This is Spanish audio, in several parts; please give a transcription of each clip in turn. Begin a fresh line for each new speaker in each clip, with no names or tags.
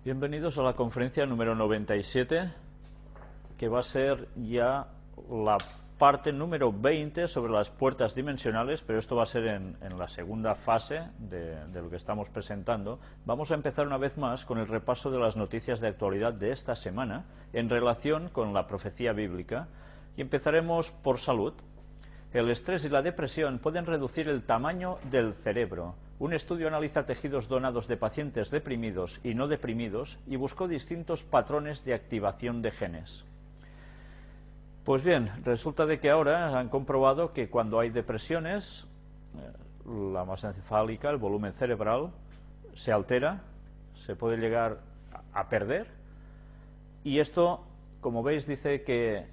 Bienvenidos a la conferencia número 97, que va a ser ya la parte número 20 sobre las puertas dimensionales, pero esto va a ser en la segunda fase de lo que estamos presentando. Vamos a empezar una vez más con el repaso de las noticias de actualidad de esta semana en relación con la profecía bíblica, y empezaremos por salud. El estrés y la depresión pueden reducir el tamaño del cerebro. Un estudio analiza tejidos donados de pacientes deprimidos y no deprimidos y buscó distintos patrones de activación de genes. Pues bien, resulta de que ahora han comprobado que cuando hay depresiones, la masa encefálica, el volumen cerebral, se altera, se puede llegar a perder, y esto, como veis, dice que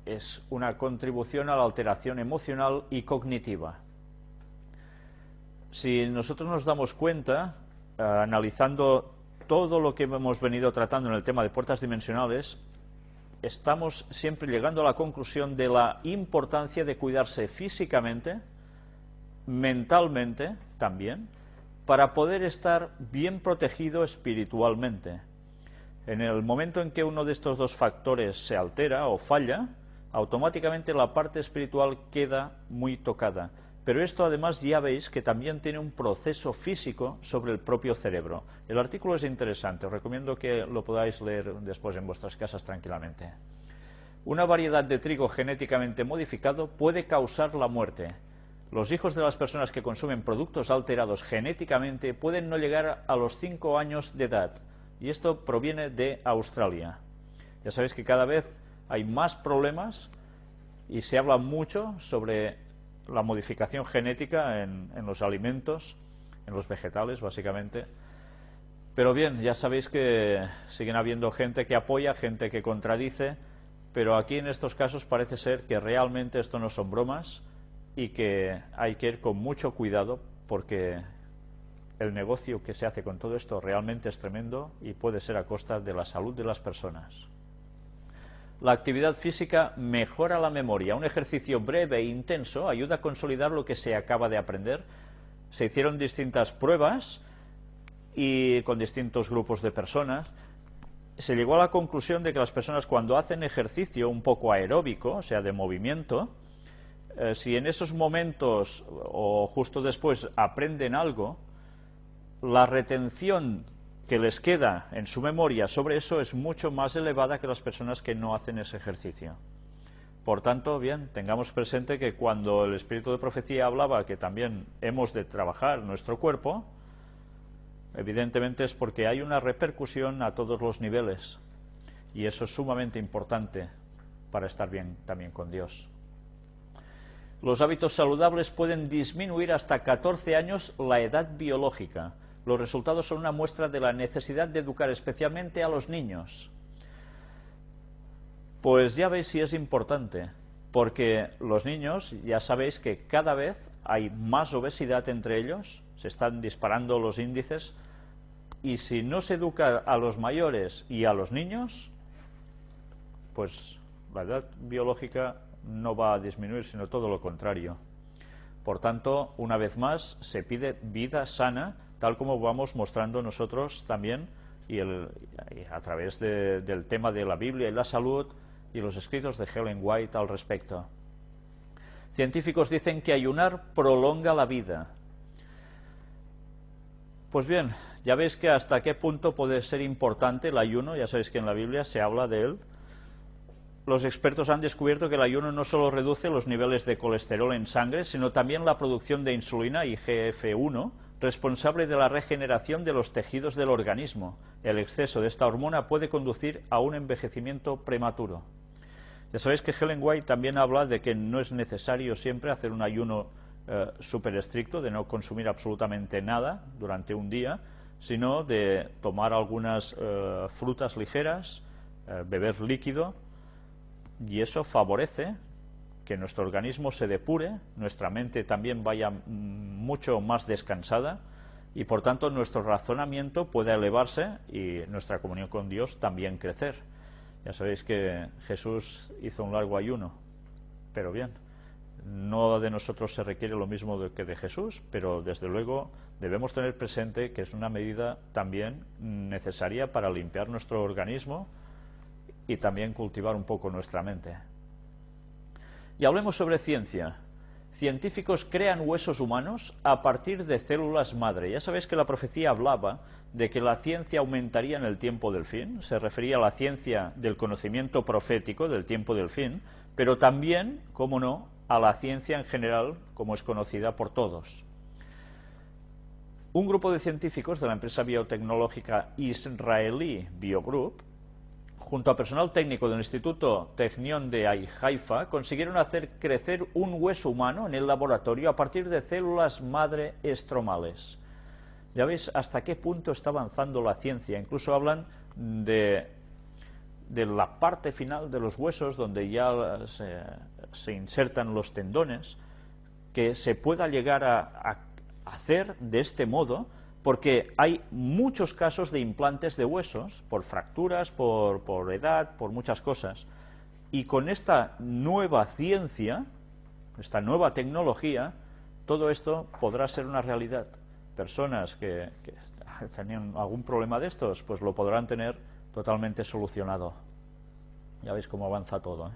es una contribución a la alteración emocional y cognitiva. Si nosotros nos damos cuenta, analizando todo lo que hemos venido tratando en el tema de puertas dimensionales, estamos siempre llegando a la conclusión de la importancia de cuidarse físicamente, mentalmente también, para poder estar bien protegido espiritualmente. En el momento en que uno de estos dos factores se altera o falla, automáticamente la parte espiritual queda muy tocada. Pero esto además ya veis que también tiene un proceso físico sobre el propio cerebro. El artículo es interesante, os recomiendo que lo podáis leer después en vuestras casas tranquilamente. Una variedad de trigo genéticamente modificado puede causar la muerte. Los hijos de las personas que consumen productos alterados genéticamente pueden no llegar a los 5 años de edad. Y esto proviene de Australia. Ya sabéis que cada vez hay más problemas y se habla mucho sobre la modificación genética en los alimentos, en los vegetales básicamente. Pero bien, ya sabéis que siguen habiendo gente que apoya, gente que contradice, pero aquí en estos casos parece ser que realmente esto no son bromas y que hay que ir con mucho cuidado, porque el negocio que se hace con todo esto realmente es tremendo y puede ser a costa de la salud de las personas. La actividad física mejora la memoria. Un ejercicio breve e intenso ayuda a consolidar lo que se acaba de aprender. Se hicieron distintas pruebas y con distintos grupos de personas. Se llegó a la conclusión de que las personas, cuando hacen ejercicio un poco aeróbico, o sea, de movimiento, si en esos momentos o justo después aprenden algo, la retención que les queda en su memoria sobre eso es mucho más elevada que las personas que no hacen ese ejercicio. Por tanto, bien, tengamos presente que cuando el espíritu de profecía hablaba que también hemos de trabajar nuestro cuerpo, evidentemente es porque hay una repercusión a todos los niveles, y eso es sumamente importante para estar bien también con Dios. Los hábitos saludables pueden disminuir hasta 14 años la edad biológica. Los resultados son una muestra de la necesidad de educar especialmente a los niños. Pues ya veis si es importante, porque los niños, ya sabéis que cada vez hay más obesidad entre ellos, se están disparando los índices, y si no se educa a los mayores y a los niños, pues la edad biológica no va a disminuir, sino todo lo contrario. Por tanto, una vez más, se pide vida sana, tal como vamos mostrando nosotros también, y a través del tema de la Biblia y la salud y los escritos de Ellen White al respecto. Científicos dicen que ayunar prolonga la vida. Pues bien, ya veis que hasta qué punto puede ser importante el ayuno. Ya sabéis que en la Biblia se habla de él. Los expertos han descubierto que el ayuno no solo reduce los niveles de colesterol en sangre, sino también la producción de insulina, IGF-1, responsable de la regeneración de los tejidos del organismo. El exceso de esta hormona puede conducir a un envejecimiento prematuro. Ya sabéis que Ellen White también habla de que no es necesario siempre hacer un ayuno súper estricto, de no consumir absolutamente nada durante un día, sino de tomar algunas frutas ligeras, beber líquido, y eso favorece que nuestro organismo se depure, nuestra mente también vaya mucho más descansada, y por tanto nuestro razonamiento pueda elevarse y nuestra comunión con Dios también crecer. Ya sabéis que Jesús hizo un largo ayuno, pero bien, no de nosotros se requiere lo mismo que de Jesús, pero desde luego debemos tener presente que es una medida también necesaria para limpiar nuestro organismo y también cultivar un poco nuestra mente. Y hablemos sobre ciencia. Científicos crean huesos humanos a partir de células madre. Ya sabéis que la profecía hablaba de que la ciencia aumentaría en el tiempo del fin, se refería a la ciencia del conocimiento profético del tiempo del fin, pero también, cómo no, a la ciencia en general, como es conocida por todos. Un grupo de científicos de la empresa biotecnológica israelí Biogroup, junto a personal técnico del Instituto Technion de Haifa, consiguieron hacer crecer un hueso humano en el laboratorio a partir de células madre estromales. Ya veis hasta qué punto está avanzando la ciencia. Incluso hablan de la parte final de los huesos, donde ya se insertan los tendones, que se pueda llegar a hacer de este modo, porque hay muchos casos de implantes de huesos, por fracturas, por edad, por muchas cosas. Y con esta nueva ciencia, esta nueva tecnología, todo esto podrá ser una realidad. Personas que tenían algún problema de estos, pues lo podrán tener totalmente solucionado. Ya veis cómo avanza todo, ¿eh?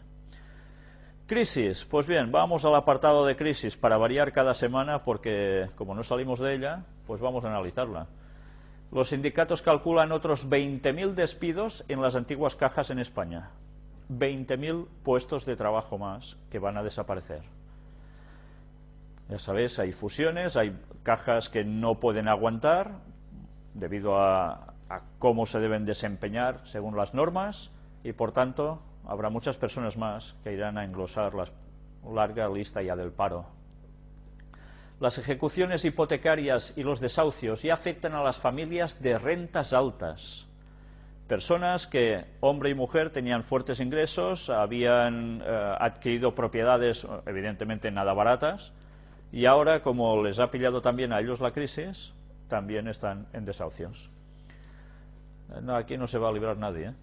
Crisis. Pues bien, vamos al apartado de crisis para variar cada semana, porque como no salimos de ella, pues vamos a analizarla. Los sindicatos calculan otros 20.000 despidos en las antiguas cajas en España. 20.000 puestos de trabajo más que van a desaparecer. Ya sabéis, hay fusiones, hay cajas que no pueden aguantar debido a cómo se deben desempeñar según las normas, y por tanto habrá muchas personas más que irán a englosar la larga lista ya del paro. Las ejecuciones hipotecarias y los desahucios ya afectan a las familias de rentas altas. Personas que, hombre y mujer, tenían fuertes ingresos, habían adquirido propiedades evidentemente nada baratas, y ahora, como les ha pillado también a ellos la crisis, también están en desahucios. No, aquí no se va a librar nadie, ¿eh?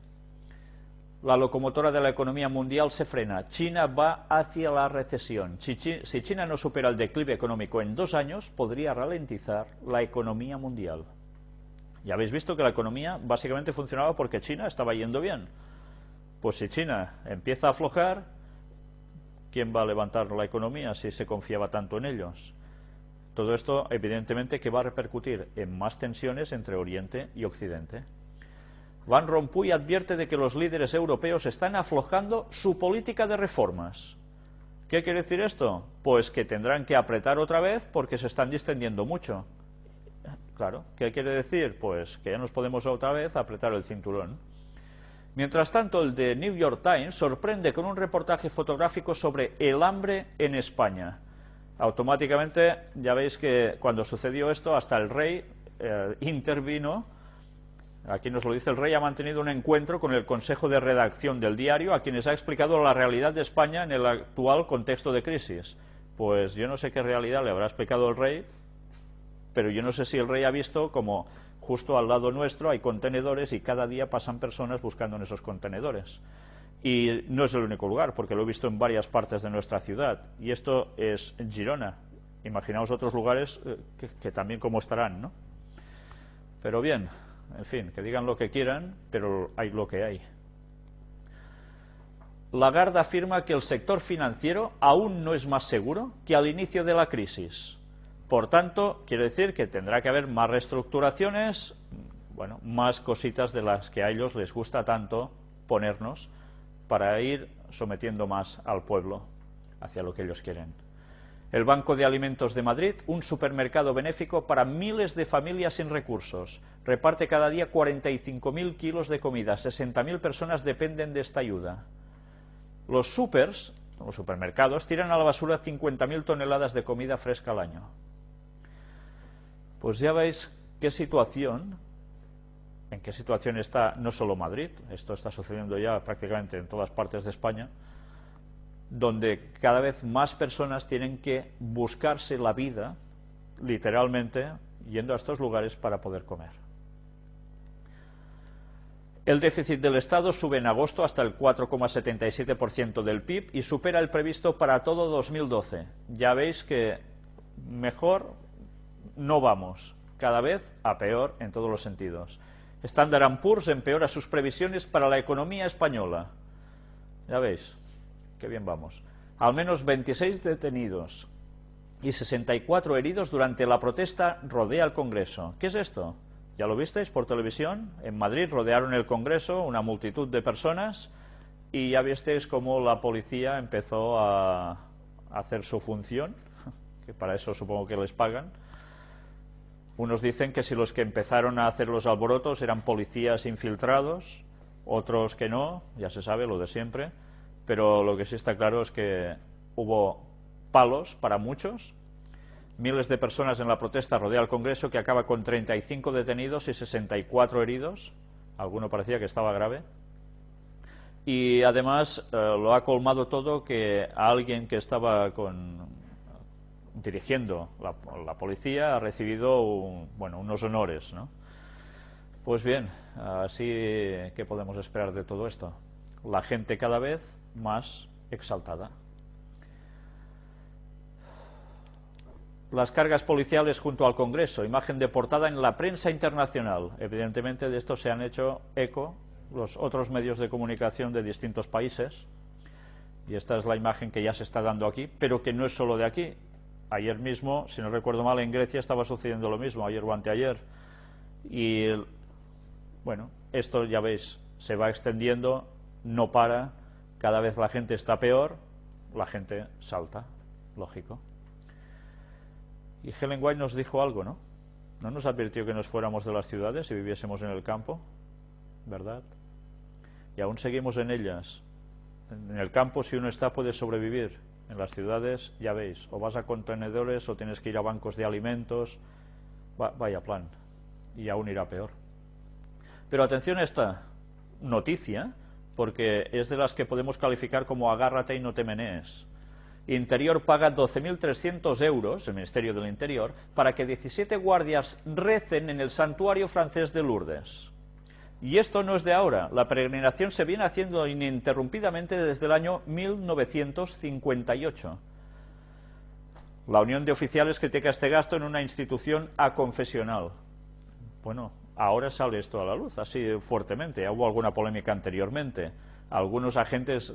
La locomotora de la economía mundial se frena. China va hacia la recesión. Si China no supera el declive económico en 2 años, podría ralentizar la economía mundial. Ya habéis visto que la economía básicamente funcionaba porque China estaba yendo bien. Pues si China empieza a aflojar, ¿quién va a levantar la economía si se confiaba tanto en ellos? Todo esto, evidentemente, que va a repercutir en más tensiones entre Oriente y Occidente. Van Rompuy advierte de que los líderes europeos están aflojando su política de reformas. ¿Qué quiere decir esto? Pues que tendrán que apretar otra vez porque se están distendiendo mucho. Claro, ¿qué quiere decir? Pues que ya nos podemos otra vez apretar el cinturón. Mientras tanto, el de New York Times sorprende con un reportaje fotográfico sobre el hambre en España. Automáticamente, ya veis que cuando sucedió esto, hasta el rey intervino. Aquí nos lo dice: el rey ha mantenido un encuentro con el Consejo de Redacción del diario, a quienes ha explicado la realidad de España en el actual contexto de crisis. Pues yo no sé qué realidad le habrá explicado el rey, pero yo no sé si el rey ha visto como justo al lado nuestro hay contenedores y cada día pasan personas buscando en esos contenedores. Y no es el único lugar, porque lo he visto en varias partes de nuestra ciudad. Y esto es Girona. Imaginaos otros lugares que también como estarán, ¿no? Pero bien, en fin, que digan lo que quieran, pero hay lo que hay. Lagarde afirma que el sector financiero aún no es más seguro que al inicio de la crisis. Por tanto, quiere decir que tendrá que haber más reestructuraciones, bueno, más cositas de las que a ellos les gusta tanto ponernos para ir sometiendo más al pueblo hacia lo que ellos quieren. El Banco de Alimentos de Madrid, un supermercado benéfico para miles de familias sin recursos, reparte cada día 45.000 kilos de comida, 60.000 personas dependen de esta ayuda. Los supermercados, tiran a la basura 50.000 toneladas de comida fresca al año. Pues ya veis en qué situación está no solo Madrid, esto está sucediendo ya prácticamente en todas partes de España, donde cada vez más personas tienen que buscarse la vida, literalmente, yendo a estos lugares para poder comer. El déficit del Estado sube en agosto hasta el 4,77% del PIB y supera el previsto para todo 2012. Ya veis que mejor no vamos, cada vez a peor en todos los sentidos. Standard & Poor's empeora sus previsiones para la economía española. Ya veis, qué bien vamos. Al menos 26 detenidos y 64 heridos durante la protesta rodea el Congreso. ¿Qué es esto? ¿Ya lo visteis por televisión? En Madrid rodearon el Congreso una multitud de personas y ya visteis cómo la policía empezó a hacer su función, que para eso supongo que les pagan. Unos dicen que si los que empezaron a hacer los alborotos eran policías infiltrados, otros que no, ya se sabe lo de siempre, pero lo que sí está claro es que hubo palos para muchos. Miles de personas en la protesta rodea el Congreso, que acaba con 35 detenidos y 64 heridos. Alguno parecía que estaba grave. Y además lo ha colmado todo que a alguien que estaba dirigiendo la policía ha recibido unos honores, ¿no? Pues bien, así que podemos esperar de todo esto. La gente cada vez más exaltada. Las cargas policiales junto al Congreso, imagen de portada en la prensa internacional. Evidentemente de esto se han hecho eco los otros medios de comunicación de distintos países, y esta es la imagen que ya se está dando aquí, pero que no es solo de aquí. Ayer mismo, si no recuerdo mal, en Grecia estaba sucediendo lo mismo, ayer o anteayer, y bueno, esto ya veis, se va extendiendo, no para, cada vez la gente está peor, la gente salta, lógico. Y Ellen White nos dijo algo, ¿no? ¿No nos advirtió que nos fuéramos de las ciudades y viviésemos en el campo? ¿Verdad? Y aún seguimos en ellas. En el campo, si uno está, puede sobrevivir. En las ciudades, ya veis, o vas a contenedores o tienes que ir a bancos de alimentos. Vaya plan. Y aún irá peor. Pero atención a esta noticia, porque es de las que podemos calificar como agárrate y no te menees. Interior paga 12.300 euros, el Ministerio del Interior, para que 17 guardias recen en el santuario francés de Lourdes. Y esto no es de ahora, la peregrinación se viene haciendo ininterrumpidamente desde el año 1958. La Unión de Oficiales critica este gasto en una institución aconfesional. Bueno, ahora sale esto a la luz, así fuertemente. Ya hubo alguna polémica anteriormente. Algunos agentes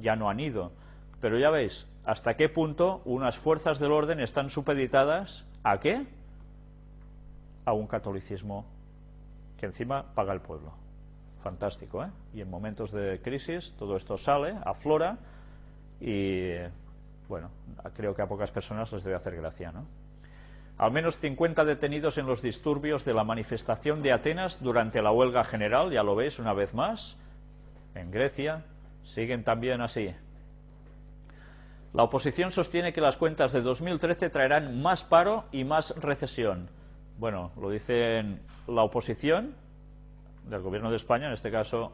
ya no han ido. Pero ya veis, hasta qué punto unas fuerzas del orden están supeditadas ¿a qué? A un catolicismo que encima paga el pueblo. Fantástico, ¿eh? Y en momentos de crisis todo esto sale, aflora y, bueno, creo que a pocas personas les debe hacer gracia, ¿no? Al menos 50 detenidos en los disturbios de la manifestación de Atenas durante la huelga general, ya lo veis una vez más, en Grecia, siguen también así. La oposición sostiene que las cuentas de 2013 traerán más paro y más recesión. Bueno, lo dicen la oposición del Gobierno de España, en este caso,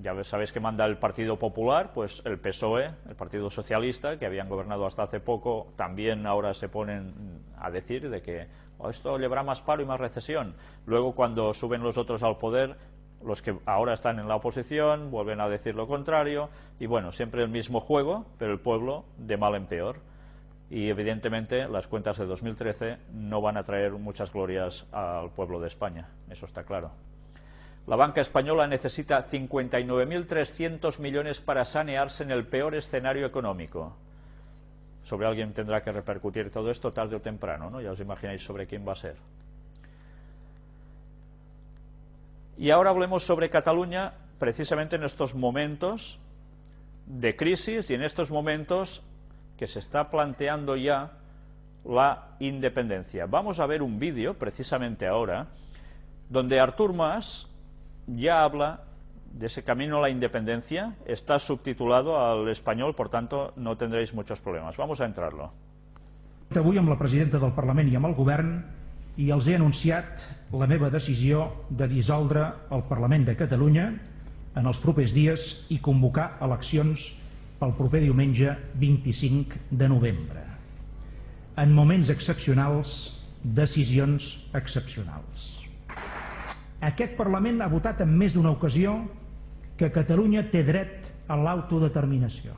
ya sabéis que manda el Partido Popular, pues el PSOE, el Partido Socialista, que habían gobernado hasta hace poco, también ahora se ponen a decir de que esto llevará más paro y más recesión. Luego, cuando suben los otros al poder, los que ahora están en la oposición vuelven a decir lo contrario, y bueno, siempre el mismo juego, pero el pueblo de mal en peor. Y evidentemente las cuentas de 2013 no van a traer muchas glorias al pueblo de España, eso está claro. La banca española necesita 59.300 millones para sanearse en el peor escenario económico. Sobre alguien tendrá que repercutir todo esto tarde o temprano, ¿no? Ya os imagináis sobre quién va a ser. Y ahora hablemos sobre Cataluña, precisamente en estos momentos de crisis y en estos momentos que se está planteando ya la independencia. Vamos a ver un vídeo, precisamente ahora, donde Artur Mas ya habla de ese camino a la independencia. Está subtitulado al español, por tanto no tendréis muchos problemas. Vamos a entrarlo.
Avui amb la presidenta del Parlament i amb el Govern, i els he anunciat la meva decisió de dissoldre el Parlament de Catalunya en els propers dies i convocar eleccions pel proper diumenge 25 de novembre. En moments excepcionals, decisions excepcionals. Aquest Parlament ha votat en més d'una ocasió que Catalunya té dret a l'autodeterminació.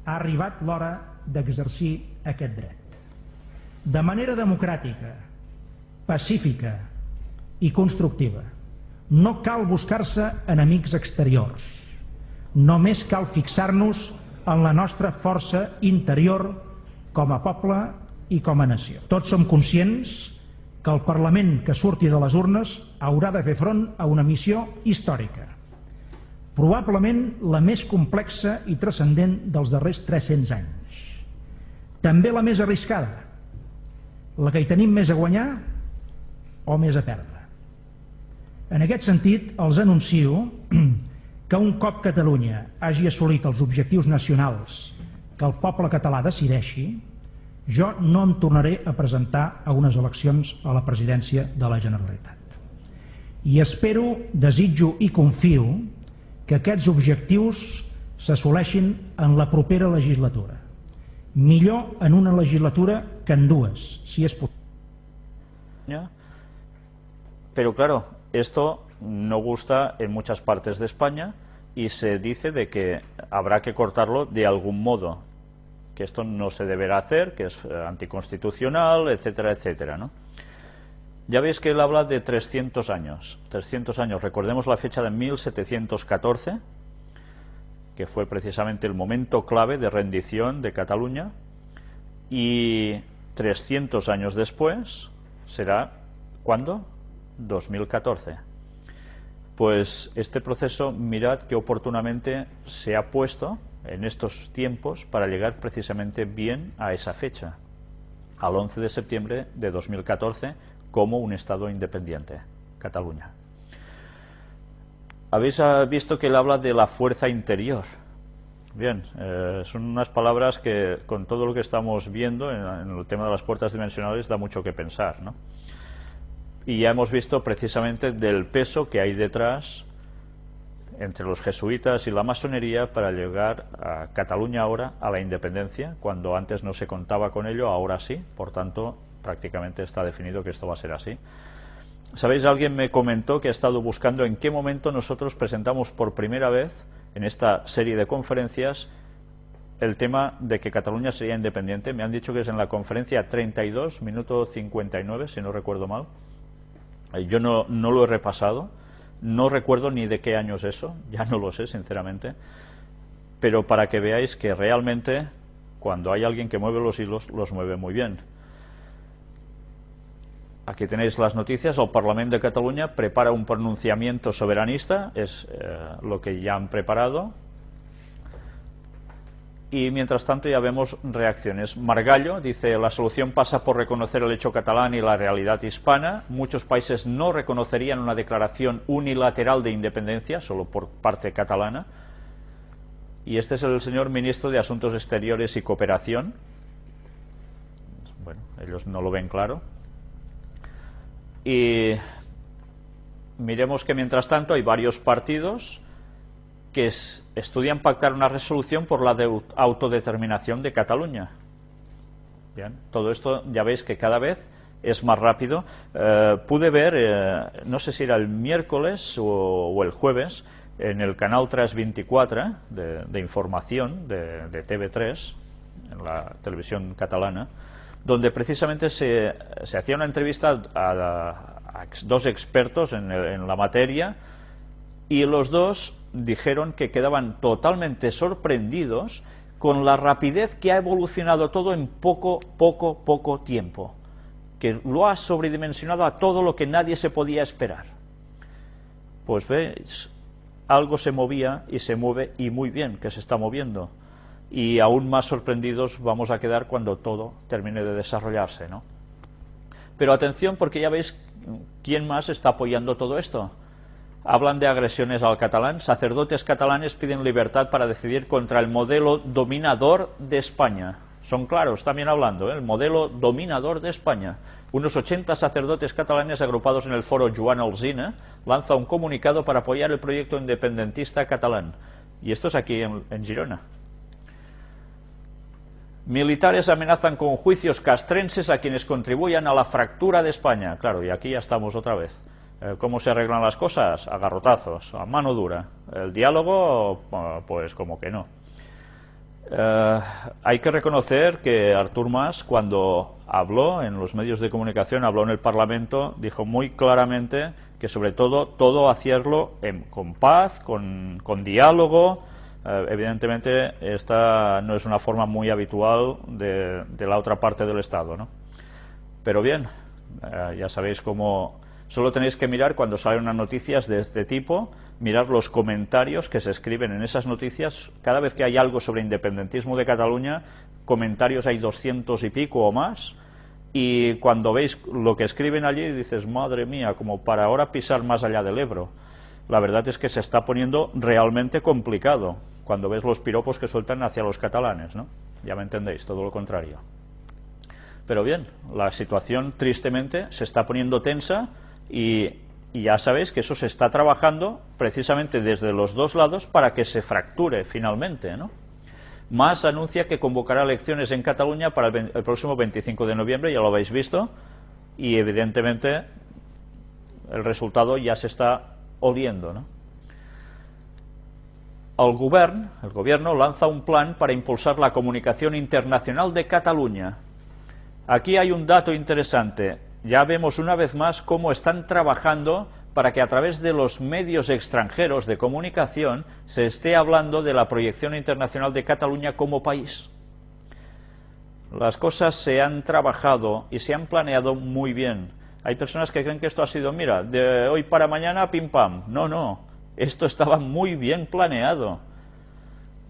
Ha arribat l'hora d'exercir aquest dret. de manera democràtica, pacífica i constructiva. No cal buscar-se enemics exteriors. Només cal fixar-nos en la nostra força interior com a poble i com a nació. Tots som conscients que el Parlament que surti de les urnes haurà de fer front a una missió històrica, probablement la més complexa i transcendent dels darrers 300 anys. També la més arriscada, la que hi tenim més a guanyar o més a perdre. En aquest sentit, els anuncio que un cop Catalunya hagi assolit els objectius nacionals que el poble català decideixi, jo no em tornaré a presentar a unes eleccions a la presidència de la Generalitat. I espero, desitjo i confio que aquests objectius s'assoleixin en la propera legislatura. Millor en una legislatura que en dues, si es possible.
Pero claro, esto no gusta en muchas partes de España y se dice de que habrá que cortarlo de algún modo, que esto no se deberá hacer, que es anticonstitucional, etcétera, etcétera, ¿no? Ya veis que él habla de 300 años. 300 años, recordemos la fecha de 1714, que fue precisamente el momento clave de rendición de Cataluña, y 300 años después será, ¿cuándo? 2014. Pues este proceso, mirad que oportunamente se ha puesto en estos tiempos para llegar precisamente bien a esa fecha, al 11 de septiembre de 2014, como un Estado independiente, Cataluña. Habéis visto que él habla de la fuerza interior. Bien, son unas palabras que con todo lo que estamos viendo en el tema de las puertas dimensionales da mucho que pensar, ¿no? Y ya hemos visto precisamente del peso que hay detrás entre los jesuitas y la masonería para llegar a Cataluña ahora a la independencia, cuando antes no se contaba con ello, ahora sí, por tanto prácticamente está definido que esto va a ser así. ¿Sabéis? Alguien me comentó que ha estado buscando en qué momento nosotros presentamos por primera vez en esta serie de conferencias el tema de que Cataluña sería independiente. Me han dicho que es en la conferencia 32, minuto 59, si no recuerdo mal. Yo no lo he repasado, no recuerdo ni de qué año es eso, ya no lo sé sinceramente, pero para que veáis que realmente cuando hay alguien que mueve los hilos, los mueve muy bien. Aquí tenéis las noticias. El Parlamento de Cataluña prepara un pronunciamiento soberanista, es lo que ya han preparado. Y mientras tanto ya vemos reacciones. Margallo dice: la solución pasa por reconocer el hecho catalán y la realidad hispana. Muchos países no reconocerían una declaración unilateral de independencia, solo por parte catalana. Y este es el señor ministro de Asuntos Exteriores y Cooperación. Bueno, ellos no lo ven claro. Y miremos que mientras tanto hay varios partidos que estudian pactar una resolución por la autodeterminación de Cataluña. Bien, todo esto ya veis que cada vez es más rápido. Pude ver, no sé si era el miércoles o el jueves, en el canal 324 de información de TV3, en la televisión catalana, donde precisamente se hacía una entrevista a dos expertos en la materia, y los dos dijeron que quedaban totalmente sorprendidos con la rapidez que ha evolucionado todo en poco tiempo, que lo ha sobredimensionado a todo lo que nadie se podía esperar. Pues veis, algo se movía y se mueve, y muy bien que se está moviendo. Y aún más sorprendidos vamos a quedar cuando todo termine de desarrollarse, ¿no? Pero atención, porque ya veis quién más está apoyando todo esto. Hablan de agresiones al catalán. Sacerdotes catalanes piden libertad para decidir contra el modelo dominador de España. Son claros también hablando, el modelo dominador de España. Unos 80 sacerdotes catalanes agrupados en el foro Joan Alsina lanza un comunicado para apoyar el proyecto independentista catalán. Y esto es aquí en Girona. Militares amenazan con juicios castrenses a quienes contribuyan a la fractura de España. Claro, y aquí ya estamos otra vez. ¿Cómo se arreglan las cosas? A garrotazos, a mano dura. El diálogo, pues como que no. Hay que reconocer que Artur Mas, cuando habló en los medios de comunicación, habló en el Parlamento, dijo muy claramente que sobre todo hacerlo con paz, con diálogo. Evidentemente esta no es una forma muy habitual de la otra parte del Estado, ¿no? Pero bien, ya sabéis cómo. Solo tenéis que mirar cuando salen unas noticias de este tipo, mirar los comentarios que se escriben en esas noticias. Cada vez que hay algo sobre independentismo de Cataluña, comentarios hay 200 y pico o más, y cuando veis lo que escriben allí dices, madre mía, como para ahora pisar más allá del Ebro. La verdad es que se está poniendo realmente complicado cuando ves los piropos que sueltan hacia los catalanes, ¿no? Ya me entendéis, todo lo contrario. Pero bien, la situación tristemente se está poniendo tensa. Y ya sabéis que eso se está trabajando precisamente desde los dos lados para que se fracture finalmente, ¿no? Mas anuncia que convocará elecciones en Cataluña para el próximo 25 de noviembre, ya lo habéis visto, y evidentemente el resultado ya se está oliendo, ¿no? El gobierno lanza un plan para impulsar la comunicación internacional de Cataluña. Aquí hay un dato interesante. Ya vemos una vez más cómo están trabajando para que a través de los medios extranjeros de comunicación se esté hablando de la proyección internacional de Cataluña como país. Las cosas se han trabajado y se han planeado muy bien. Hay personas que creen que esto ha sido, mira, de hoy para mañana, pim pam. No, no, esto estaba muy bien planeado.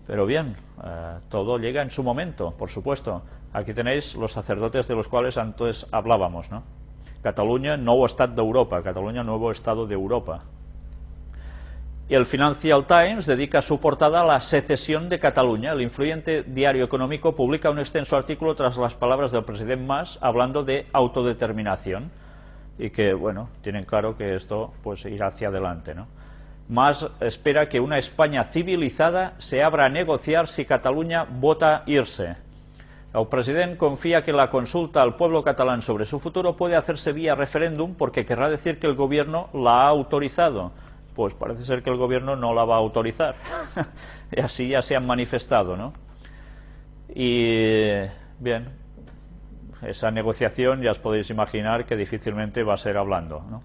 Pero bien, todo llega en su momento, por supuesto. Aquí tenéis los sacerdotes de los cuales antes hablábamos, ¿no? Catalunya, nou estat d'Europa. Catalunya, nuevo estado de Europa. Y el Financial Times dedica su portada a la secesión de Cataluña. El influyente diario económico publica un extenso artículo tras las palabras del presidente Mas hablando de autodeterminación y que, bueno, tienen claro que esto pues irá hacia adelante, ¿no? Mas espera que una España civilizada se abra a negociar si Cataluña vota irse. El presidente confía que la consulta al pueblo catalán sobre su futuro puede hacerse vía referéndum porque querrá decir que el gobierno la ha autorizado. Pues parece ser que el gobierno no la va a autorizar. Y así ya se han manifestado, ¿no? Y bien, esa negociación ya os podéis imaginar que difícilmente va a ser hablando, ¿no?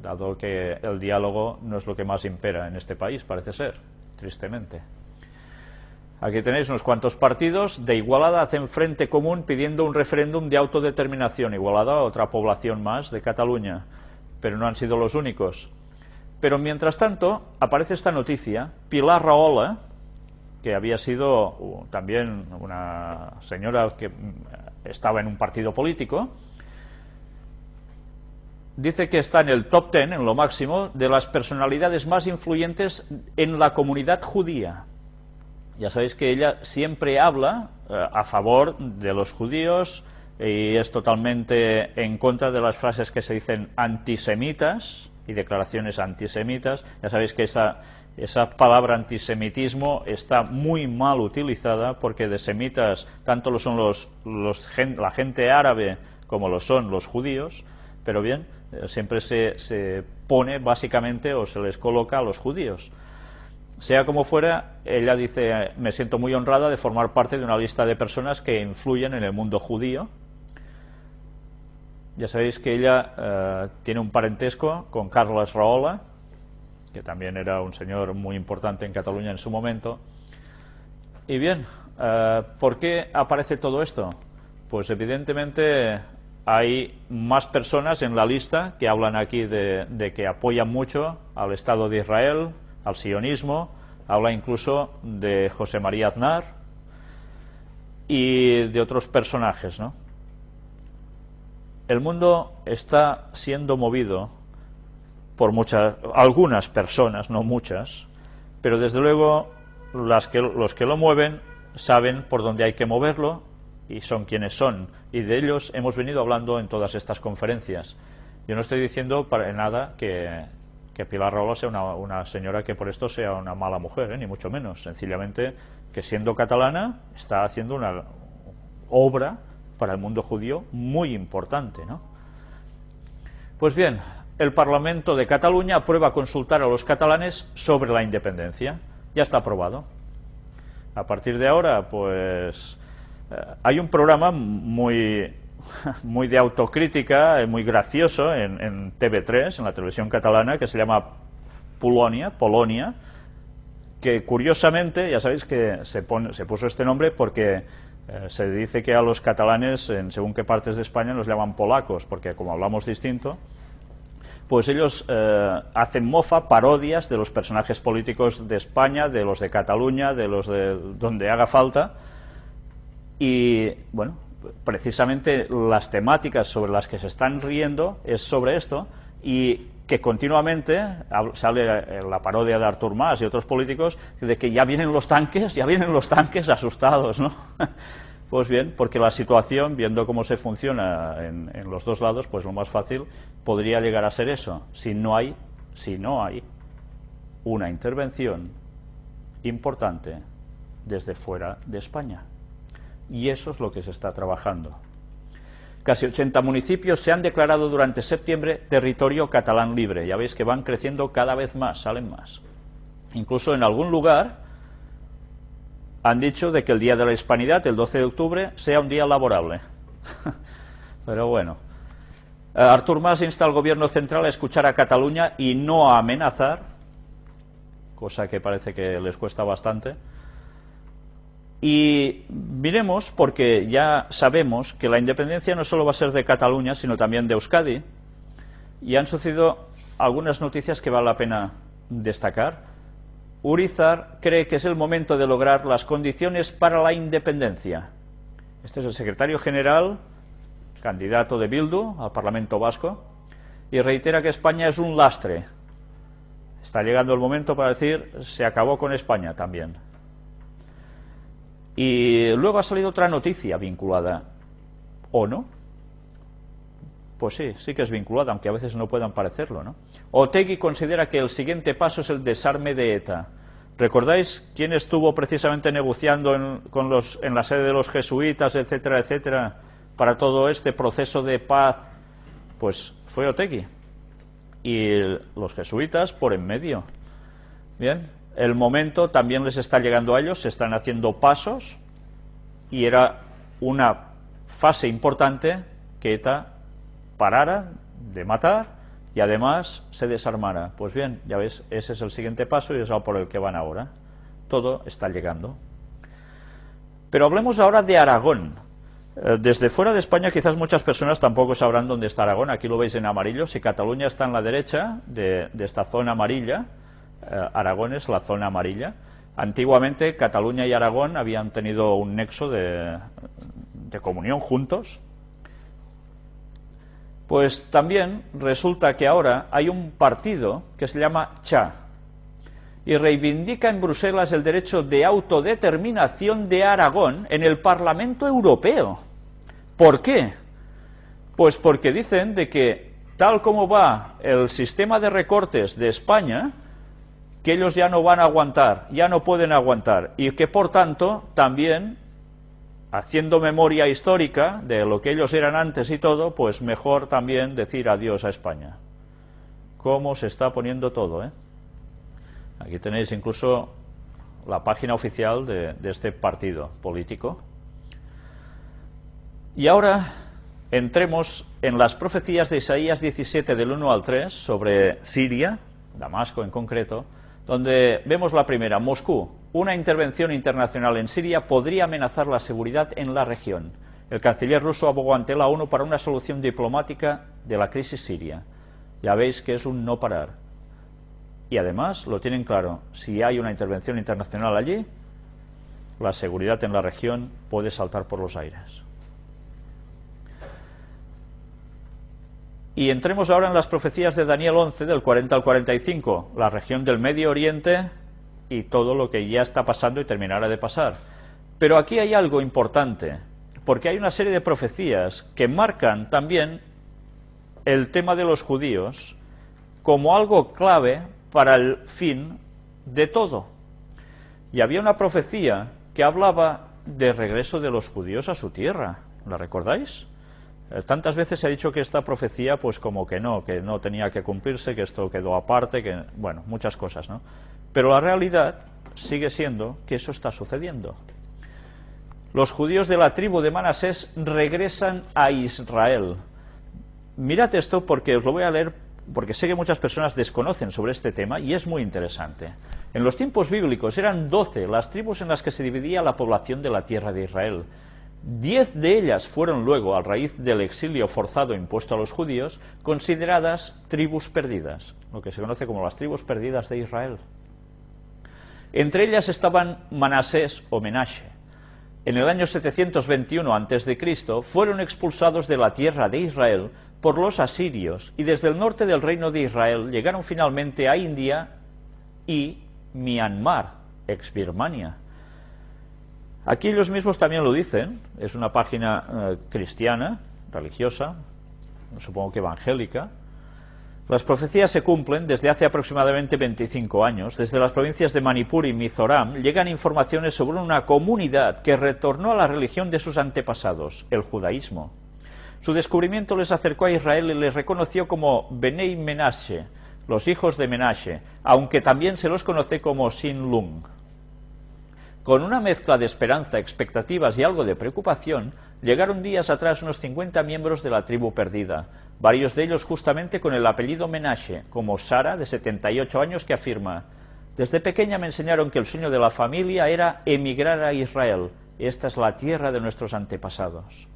Dado que el diálogo no es lo que más impera en este país, parece ser, tristemente. Aquí tenéis unos cuantos partidos. De Igualada hacen frente común pidiendo un referéndum de autodeterminación. Igualada, otra población más de Cataluña, pero no han sido los únicos. Pero mientras tanto aparece esta noticia. Pilar Rahola, que había sido también una señora que estaba en un partido político, dice que está en el top 10, en lo máximo, de las personalidades más influyentes en la comunidad judía. Ya sabéis que ella siempre habla a favor de los judíos y es totalmente en contra de las frases que se dicen antisemitas y declaraciones antisemitas. Ya sabéis que esa palabra antisemitismo está muy mal utilizada porque de semitas tanto lo son la gente árabe como lo son los judíos, pero bien, siempre se pone básicamente o se les coloca a los judíos. Sea como fuera, ella dice, me siento muy honrada de formar parte de una lista de personas que influyen en el mundo judío. Ya sabéis que ella tiene un parentesco con Carles Rahola, que también era un señor muy importante en Cataluña en su momento. Y bien, ¿por qué aparece todo esto? Pues evidentemente hay más personas en la lista que hablan aquí de que apoyan mucho al Estado de Israel, al sionismo, habla incluso de José María Aznar y de otros personajes, ¿no? El mundo está siendo movido por algunas personas, no muchas, pero desde luego los que lo mueven saben por dónde hay que moverlo y son quienes son, y de ellos hemos venido hablando en todas estas conferencias. Yo no estoy diciendo para nada que Pilar Rahola sea una señora que por esto sea una mala mujer, ni mucho menos. Sencillamente que siendo catalana está haciendo una obra para el mundo judío muy importante, ¿no? Pues bien, el Parlamento de Cataluña aprueba consultar a los catalanes sobre la independencia. Ya está aprobado. A partir de ahora, pues hay un programa muy de autocrítica, muy gracioso en TV3, en la televisión catalana, que se llama Polonia, que curiosamente, ya sabéis que se puso este nombre porque se dice que a los catalanes, en según qué partes de España, los llaman polacos, porque como hablamos distinto, pues ellos hacen mofa, parodias de los personajes políticos de España, de los de Cataluña, de los de donde haga falta, y bueno, precisamente las temáticas sobre las que se están riendo es sobre esto, y que continuamente sale la parodia de Artur Mas y otros políticos de que ya vienen los tanques asustados, ¿no? Pues bien, porque la situación, viendo cómo se funciona en los dos lados, pues lo más fácil podría llegar a ser eso, si no hay una intervención importante desde fuera de España. Y eso es lo que se está trabajando. Casi 80 municipios se han declarado durante septiembre territorio catalán libre. Ya veis que van creciendo cada vez más, salen más. Incluso en algún lugar han dicho de que el Día de la Hispanidad, el 12 de octubre, sea un día laborable. Pero bueno. Artur Mas insta al gobierno central a escuchar a Cataluña y no a amenazar, cosa que parece que les cuesta bastante. Y miremos, porque ya sabemos que la independencia no solo va a ser de Cataluña, sino también de Euskadi, y han sucedido algunas noticias que vale la pena destacar. Urizar cree que es el momento de lograr las condiciones para la independencia. Este es el secretario general, candidato de Bildu al Parlamento Vasco, y reitera que España es un lastre. Está llegando el momento para decir, se acabó con España también. Y luego ha salido otra noticia vinculada, ¿o no? Pues sí que es vinculada, aunque a veces no puedan parecerlo, ¿no? Otegi considera que el siguiente paso es el desarme de ETA. ¿Recordáis quién estuvo precisamente negociando en la sede de los jesuitas, etcétera, etcétera, para todo este proceso de paz? Pues fue Otegi. Y los jesuitas por en medio. Bien, el momento también les está llegando a ellos, se están haciendo pasos, y era una fase importante que ETA parara de matar y además se desarmara. Pues bien, ya ves, ese es el siguiente paso y es por el que van ahora. Todo está llegando. Pero hablemos ahora de Aragón. Desde fuera de España quizás muchas personas tampoco sabrán dónde está Aragón. Aquí lo veis en amarillo. Si Cataluña está en la derecha de esta zona amarilla, Aragón es la zona amarilla. Antiguamente Cataluña y Aragón habían tenido un nexo de comunión juntos. Pues también resulta que ahora hay un partido que se llama CHA y reivindica en Bruselas el derecho de autodeterminación de Aragón en el Parlamento Europeo. ¿Por qué? Pues porque dicen de que tal como va el sistema de recortes de España, que ellos ya no van a aguantar, ya no pueden aguantar, y que por tanto también, haciendo memoria histórica de lo que ellos eran antes y todo, pues mejor también decir adiós a España. ¿Cómo se está poniendo todo, eh? Aquí tenéis incluso la página oficial de este partido político. Y ahora entremos en las profecías de Isaías 17 del 1 al 3 sobre Siria, Damasco en concreto, donde vemos la primera: Moscú, una intervención internacional en Siria podría amenazar la seguridad en la región. El canciller ruso abogó ante la ONU para una solución diplomática de la crisis siria. Ya veis que es un no parar. Y además lo tienen claro, si hay una intervención internacional allí, la seguridad en la región puede saltar por los aires. Y entremos ahora en las profecías de Daniel 11, del 40 al 45, la región del Medio Oriente y todo lo que ya está pasando y terminará de pasar. Pero aquí hay algo importante, porque hay una serie de profecías que marcan también el tema de los judíos como algo clave para el fin de todo. Y había una profecía que hablaba de regreso de los judíos a su tierra. ¿La recordáis? Tantas veces se ha dicho que esta profecía, pues como que no tenía que cumplirse, que esto quedó aparte, que, bueno, muchas cosas, ¿no? Pero la realidad sigue siendo que eso está sucediendo. Los judíos de la tribu de Manasés regresan a Israel. Mirad esto porque os lo voy a leer, porque sé que muchas personas desconocen sobre este tema y es muy interesante. En los tiempos bíblicos eran 12 las tribus en las que se dividía la población de la tierra de Israel. 10 de ellas fueron luego, a raíz del exilio forzado impuesto a los judíos, consideradas tribus perdidas, lo que se conoce como las tribus perdidas de Israel. Entre ellas estaban Manasés o Menashe. En el año 721 a.C. fueron expulsados de la tierra de Israel por los asirios y desde el norte del reino de Israel llegaron finalmente a India y Myanmar, ex-Birmania. Aquí ellos mismos también lo dicen, es una página cristiana, religiosa, supongo que evangélica. Las profecías se cumplen desde hace aproximadamente 25 años. Desde las provincias de Manipur y Mizoram llegan informaciones sobre una comunidad que retornó a la religión de sus antepasados, el judaísmo. Su descubrimiento les acercó a Israel y les reconoció como Benei Menashe, los hijos de Menashe, aunque también se los conoce como Sin Lung. Con una mezcla de esperanza, expectativas y algo de preocupación, llegaron días atrás unos 50 miembros de la tribu perdida, varios de ellos justamente con el apellido Menashe, como Sara, de 78 años, que afirma: «Desde pequeña me enseñaron que el sueño de la familia era emigrar a Israel. Esta es la tierra de nuestros antepasados».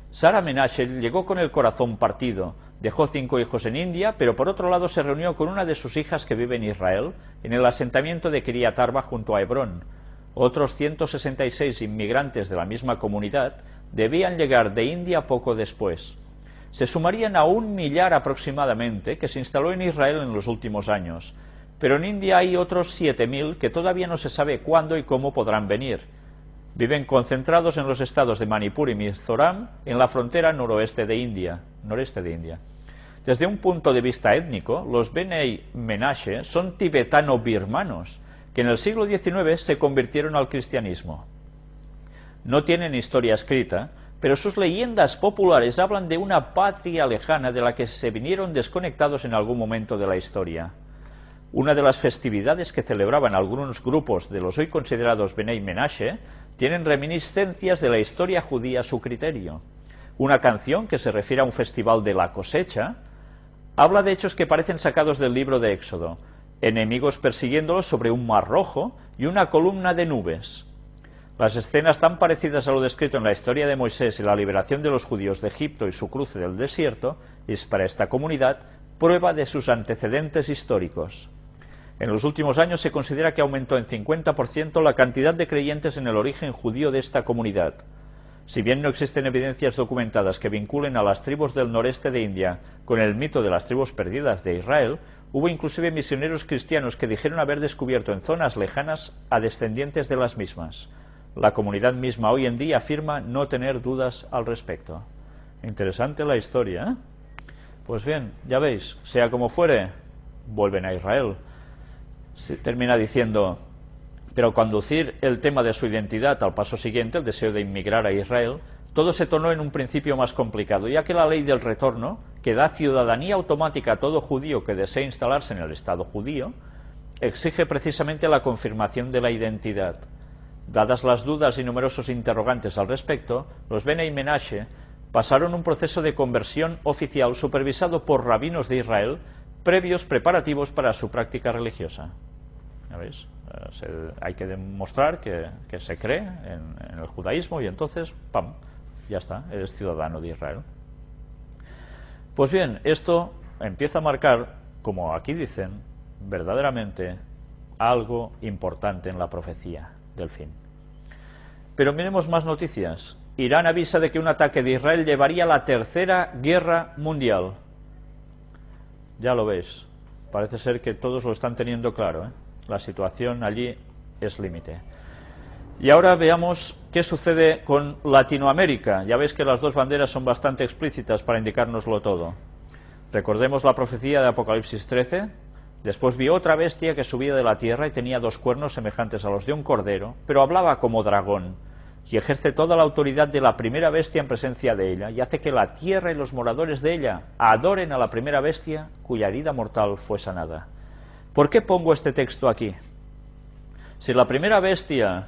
Sara Menashe llegó con el corazón partido, dejó 5 hijos en India, pero por otro lado se reunió con una de sus hijas que vive en Israel, en el asentamiento de Kiryat Arba junto a Hebrón. Otros 166 inmigrantes de la misma comunidad debían llegar de India poco después. Se sumarían a 1 millar aproximadamente que se instaló en Israel en los últimos años, pero en India hay otros 7.000 que todavía no se sabe cuándo y cómo podrán venir. Viven concentrados en los estados de Manipur y Mizoram, en la frontera noreste de India. Desde un punto de vista étnico, los Benei Menashe son tibetano-birmanos, que en el siglo XIX se convirtieron al cristianismo. No tienen historia escrita, pero sus leyendas populares hablan de una patria lejana de la que se vinieron desconectados en algún momento de la historia. Una de las festividades que celebraban algunos grupos de los hoy considerados Benei Menashe tienen reminiscencias de la historia judía a su criterio. Una canción que se refiere a un festival de la cosecha habla de hechos que parecen sacados del libro de Éxodo: enemigos persiguiéndolos sobre un mar rojo y una columna de nubes. Las escenas tan parecidas a lo descrito en la historia de Moisés y la liberación de los judíos de Egipto y su cruce del desierto es para esta comunidad prueba de sus antecedentes históricos. En los últimos años se considera que aumentó en 50% la cantidad de creyentes en el origen judío de esta comunidad. Si bien no existen evidencias documentadas que vinculen a las tribus del noreste de India con el mito de las tribus perdidas de Israel, hubo inclusive misioneros cristianos que dijeron haber descubierto en zonas lejanas a descendientes de las mismas. La comunidad misma hoy en día afirma no tener dudas al respecto. Interesante la historia, ¿eh? Pues bien, ya veis, sea como fuere, vuelven a Israel. Se termina diciendo: pero conducir el tema de su identidad al paso siguiente, el deseo de inmigrar a Israel, todo se tornó en un principio más complicado, ya que la ley del retorno, que da ciudadanía automática a todo judío que desee instalarse en el Estado judío, exige precisamente la confirmación de la identidad. Dadas las dudas y numerosos interrogantes al respecto, los Benei Menashe pasaron un proceso de conversión oficial supervisado por rabinos de Israel, previos preparativos para su práctica religiosa. ¿Ya veis? Hay que demostrar que se cree en el judaísmo y entonces, ¡pam!, ya está, eres ciudadano de Israel. Pues bien, esto empieza a marcar, como aquí dicen, verdaderamente algo importante en la profecía del fin. Pero miremos más noticias. Irán avisa de que un ataque de Israel llevaría a la Tercera Guerra Mundial. Ya lo veis, parece ser que todos lo están teniendo claro, ¿eh? La situación allí es límite. Y ahora veamos qué sucede con Latinoamérica. Ya veis que las dos banderas son bastante explícitas para indicárnoslo todo. Recordemos la profecía de Apocalipsis 13. Después vi otra bestia que subía de la tierra y tenía 2 cuernos semejantes a los de un cordero, pero hablaba como dragón, y ejerce toda la autoridad de la primera bestia en presencia de ella, y hace que la tierra y los moradores de ella adoren a la primera bestia, cuya herida mortal fue sanada. ¿Por qué pongo este texto aquí? Si la primera bestia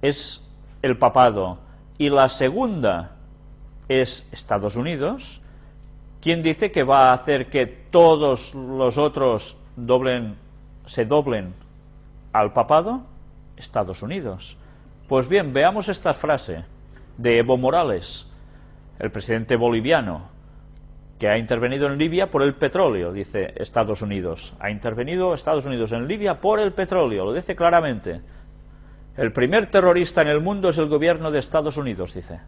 es el papado y la segunda es Estados Unidos, ¿quién dice que va a hacer que todos los otros se doblen al papado? Estados Unidos. Pues bien, veamos esta frase de Evo Morales, el presidente boliviano, que ha intervenido en Libia por el petróleo, dice Estados Unidos. Ha intervenido Estados Unidos en Libia por el petróleo, lo dice claramente. El primer terrorista en el mundo es el gobierno de Estados Unidos, dice.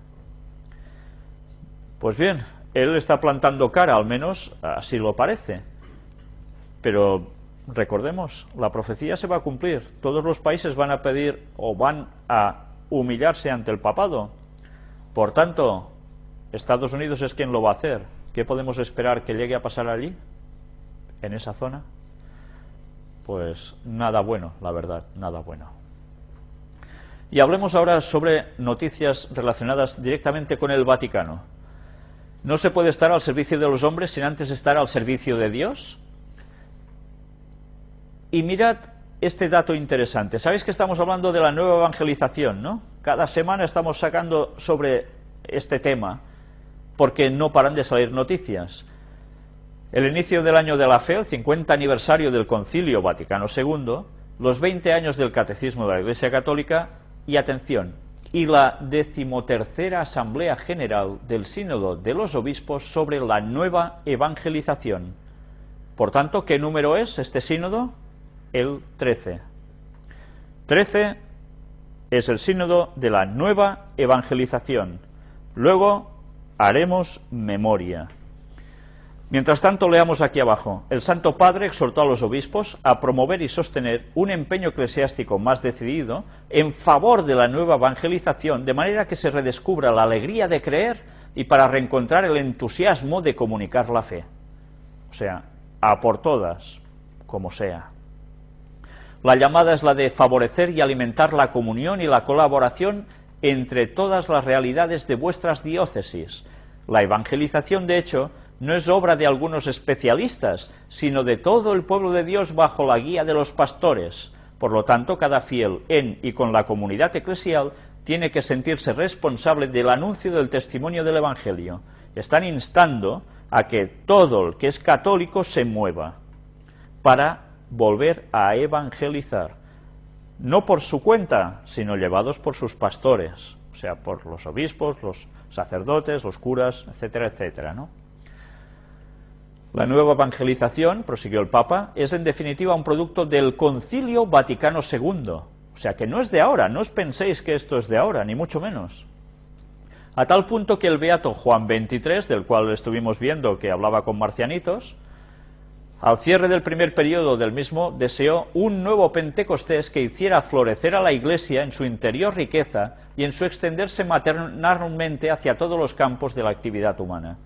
Pues bien, él está plantando cara, al menos así lo parece. Pero recordemos, la profecía se va a cumplir. Todos los países van a pedir o van a humillarse ante el papado. Por tanto, Estados Unidos es quien lo va a hacer. ¿Qué podemos esperar que llegue a pasar allí, en esa zona? Pues nada bueno, la verdad, nada bueno. Y hablemos ahora sobre noticias relacionadas directamente con el Vaticano. ¿No se puede estar al servicio de los hombres sin antes estar al servicio de Dios? Y mirad este dato interesante. Sabéis que estamos hablando de la nueva evangelización, ¿no? Cada semana estamos sacando sobre este tema, porque no paran de salir noticias. El inicio del año de la fe, el 50 aniversario del Concilio Vaticano II, los 20 años del Catecismo de la Iglesia Católica y, atención, y la 13ª Asamblea General del Sínodo de los Obispos sobre la nueva evangelización. Por tanto, ¿qué número es este sínodo? El 13. 13 es el sínodo de la nueva evangelización. Luego haremos memoria. Mientras tanto, leamos aquí abajo. El Santo Padre exhortó a los obispos a promover y sostener un empeño eclesiástico más decidido en favor de la nueva evangelización, de manera que se redescubra la alegría de creer y para reencontrar el entusiasmo de comunicar la fe. O sea, a por todas, como sea. La llamada es la de favorecer y alimentar la comunión y la colaboración entre todas las realidades de vuestras diócesis. La evangelización, de hecho, no es obra de algunos especialistas, sino de todo el pueblo de Dios bajo la guía de los pastores. Por lo tanto, cada fiel en y con la comunidad eclesial tiene que sentirse responsable del anuncio del testimonio del Evangelio. Están instando a que todo el que es católico se mueva para volver a evangelizar, no por su cuenta, sino llevados por sus pastores, o sea, por los obispos, los sacerdotes, los curas, etcétera, etcétera, ¿no? La nueva evangelización, prosiguió el Papa, es en definitiva un producto del Concilio Vaticano II, o sea que no es de ahora, no os penséis que esto es de ahora, ni mucho menos. A tal punto que el beato Juan XXIII, del cual estuvimos viendo que hablaba con marcianitos, al cierre del primer periodo del mismo, deseó un nuevo Pentecostés que hiciera florecer a la Iglesia en su interior riqueza y en su extenderse maternalmente hacia todos los campos de la actividad humana.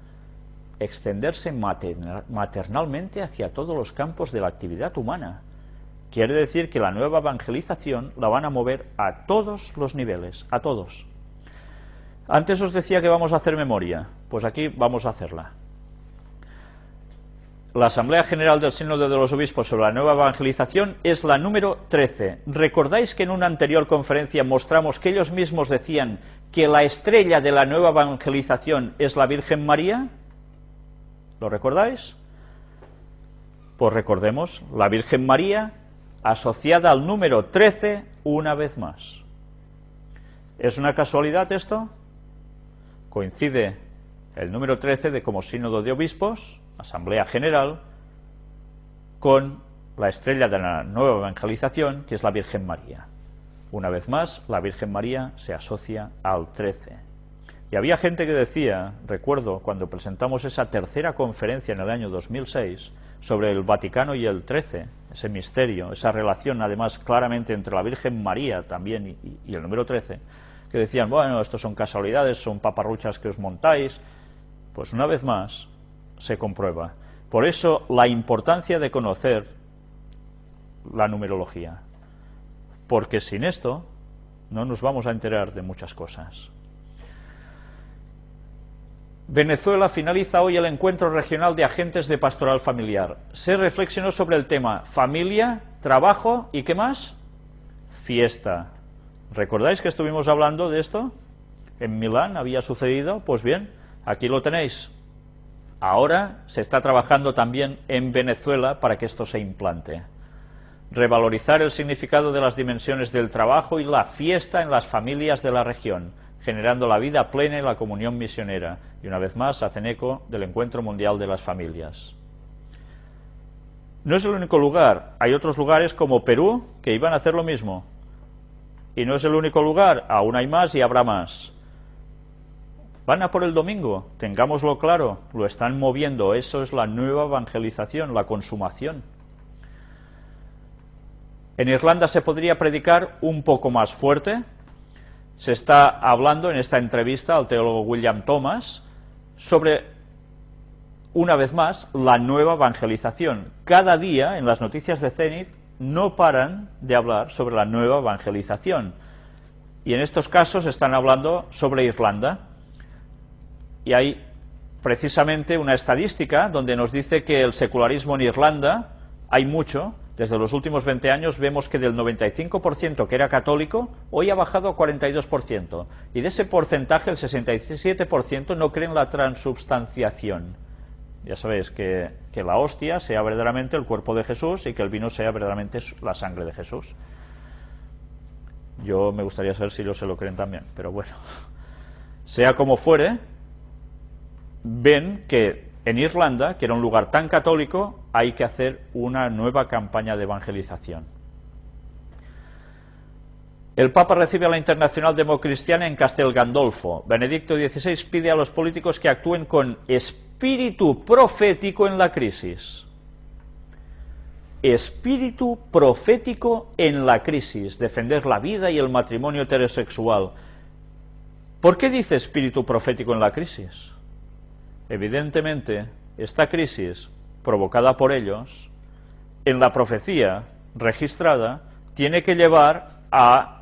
Extenderse maternalmente hacia todos los campos de la actividad humana. Quiere decir que la nueva evangelización la van a mover a todos los niveles, a todos. Antes os decía que vamos a hacer memoria, pues aquí vamos a hacerla. La Asamblea General del Sínodo de los Obispos sobre la nueva evangelización es la número 13. ¿Recordáis que en una anterior conferencia mostramos que ellos mismos decían que la estrella de la nueva evangelización es la Virgen María? ¿Lo recordáis? Pues recordemos, la Virgen María asociada al número 13 una vez más. ¿Es una casualidad esto? Coincide el número 13 de como sínodo de obispos, Asamblea General, con la estrella de la nueva evangelización, que es la Virgen María. Una vez más, la Virgen María se asocia al 13. Y había gente que decía, recuerdo, cuando presentamos esa tercera conferencia en el año 2006, sobre el Vaticano y el 13, ese misterio, esa relación además claramente entre la Virgen María también y el número 13, que decían, bueno, esto son casualidades, son paparruchas que os montáis. Pues una vez más se comprueba. Por eso la importancia de conocer la numerología, porque sin esto no nos vamos a enterar de muchas cosas. Venezuela finaliza hoy el encuentro regional de agentes de pastoral familiar. Se reflexionó sobre el tema familia, trabajo y ¿qué más? fiesta. ¿Recordáis que estuvimos hablando de esto? En Milán había sucedido. Pues bien, aquí lo tenéis. Ahora se está trabajando también en Venezuela para que esto se implante. Revalorizar el significado de las dimensiones del trabajo y la fiesta en las familias de la región, generando la vida plena y la comunión misionera. Y una vez más hacen eco del Encuentro Mundial de las Familias. No es el único lugar, hay otros lugares como Perú que iban a hacer lo mismo. Y no es el único lugar, aún hay más y habrá más. Van a por el domingo, tengámoslo claro, lo están moviendo, eso es la nueva evangelización, la consumación. En Irlanda se podría predicar un poco más fuerte. Se está hablando en esta entrevista al teólogo William Thomas sobre, una vez más, la nueva evangelización. Cada día en las noticias de Zenit no paran de hablar sobre la nueva evangelización. Y en estos casos están hablando sobre Irlanda. Y hay precisamente una estadística donde nos dice que el secularismo en Irlanda hay mucho. Desde los últimos 20 años vemos que del 95% que era católico, hoy ha bajado a 42%. Y de ese porcentaje, el 67% no cree en la transubstanciación. Ya sabéis que la hostia sea verdaderamente el cuerpo de Jesús y que el vino sea verdaderamente la sangre de Jesús. Yo me gustaría saber si ellos se lo creen también, pero bueno. Sea como fuere, ven que en Irlanda, que era un lugar tan católico, hay que hacer una nueva campaña de evangelización. El Papa recibe a la Internacional Democristiana en Castel Gandolfo. Benedicto XVI pide a los políticos que actúen con espíritu profético en la crisis. Espíritu profético en la crisis, defender la vida y el matrimonio heterosexual. ¿Por qué dice espíritu profético en la crisis? Evidentemente, esta crisis, provocada por ellos, en la profecía registrada, tiene que llevar a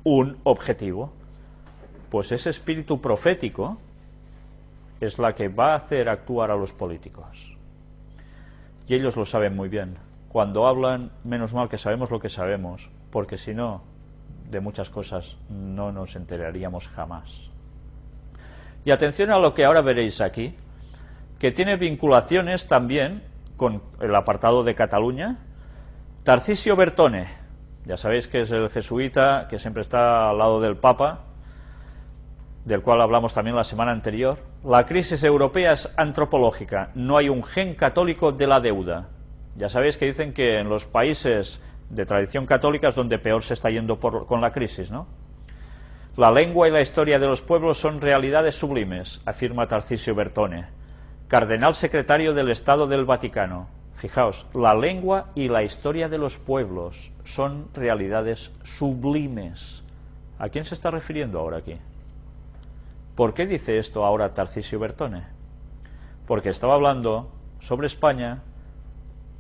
un objetivo. Pues ese espíritu profético es la que va a hacer actuar a los políticos. Y ellos lo saben muy bien. Cuando hablan, menos mal que sabemos lo que sabemos, porque si no, de muchas cosas no nos enteraríamos jamás. Y atención a lo que ahora veréis aquí, que tiene vinculaciones también con el apartado de Cataluña. Tarcisio Bertone, ya sabéis que es el jesuita que siempre está al lado del Papa, del cual hablamos también la semana anterior. La crisis europea es antropológica, no hay un gen católico de la deuda. Ya sabéis que dicen que en los países de tradición católica es donde peor se está yendo con la crisis, ¿no? La lengua y la historia de los pueblos son realidades sublimes, afirma Tarcisio Bertone, cardenal secretario del Estado del Vaticano. Fijaos, la lengua y la historia de los pueblos son realidades sublimes. ¿A quién se está refiriendo ahora aquí? ¿Por qué dice esto ahora Tarcisio Bertone? Porque estaba hablando sobre España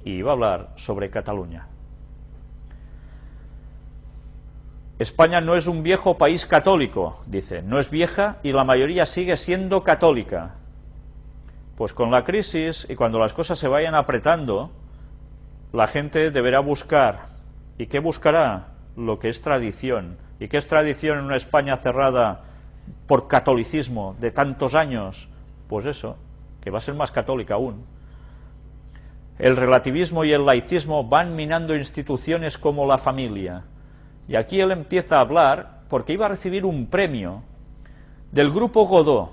y iba a hablar sobre Cataluña. España no es un viejo país católico, dice, no es vieja y la mayoría sigue siendo católica. Pues con la crisis y cuando las cosas se vayan apretando, la gente deberá buscar. ¿Y qué buscará? Lo que es tradición. ¿Y qué es tradición en una España cerrada por catolicismo de tantos años? Pues eso, que va a ser más católica aún. El relativismo y el laicismo van minando instituciones como la familia. Y aquí él empieza a hablar porque iba a recibir un premio del Grupo Godó.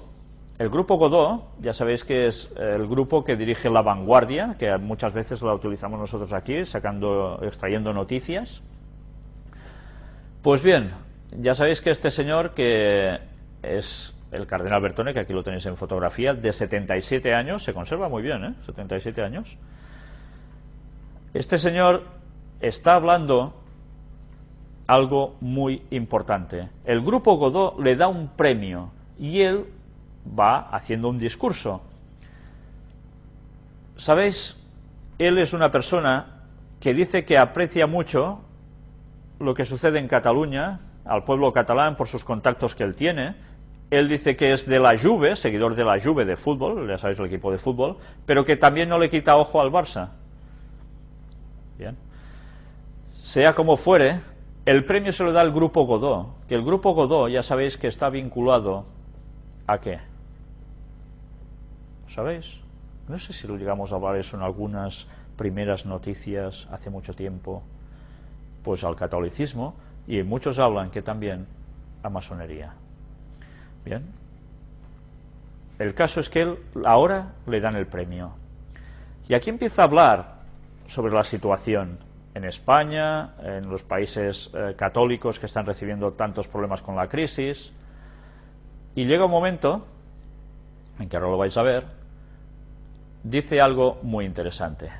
El Grupo Godó, ya sabéis que es el grupo que dirige La Vanguardia, que muchas veces la utilizamos nosotros aquí, extrayendo noticias. Pues bien, ya sabéis que este señor, que es el cardenal Bertone, que aquí lo tenéis en fotografía, de 77 años, se conserva muy bien, 77 años. Este señor está hablando algo muy importante. El Grupo Godó le da un premio y él va haciendo un discurso. ¿Sabéis? Él es una persona que dice que aprecia mucho lo que sucede en Cataluña, al pueblo catalán por sus contactos que él tiene. Él dice que es de la Juve, seguidor de la Juve de fútbol, ya sabéis el equipo de fútbol, pero que también no le quita ojo al Barça. Bien. Sea como fuere, el premio se lo da el Grupo Godó, que el Grupo Godó ya sabéis que está vinculado ¿a qué? ¿Sabéis? No sé si lo llegamos a hablar eso en algunas primeras noticias hace mucho tiempo, pues al catolicismo, y muchos hablan que también a masonería. Bien, el caso es que él ahora le dan el premio, y aquí empieza a hablar sobre la situación en España, en los países católicos que están recibiendo tantos problemas con la crisis, y llega un momento, en que ahora lo vais a ver, dice algo muy interesante.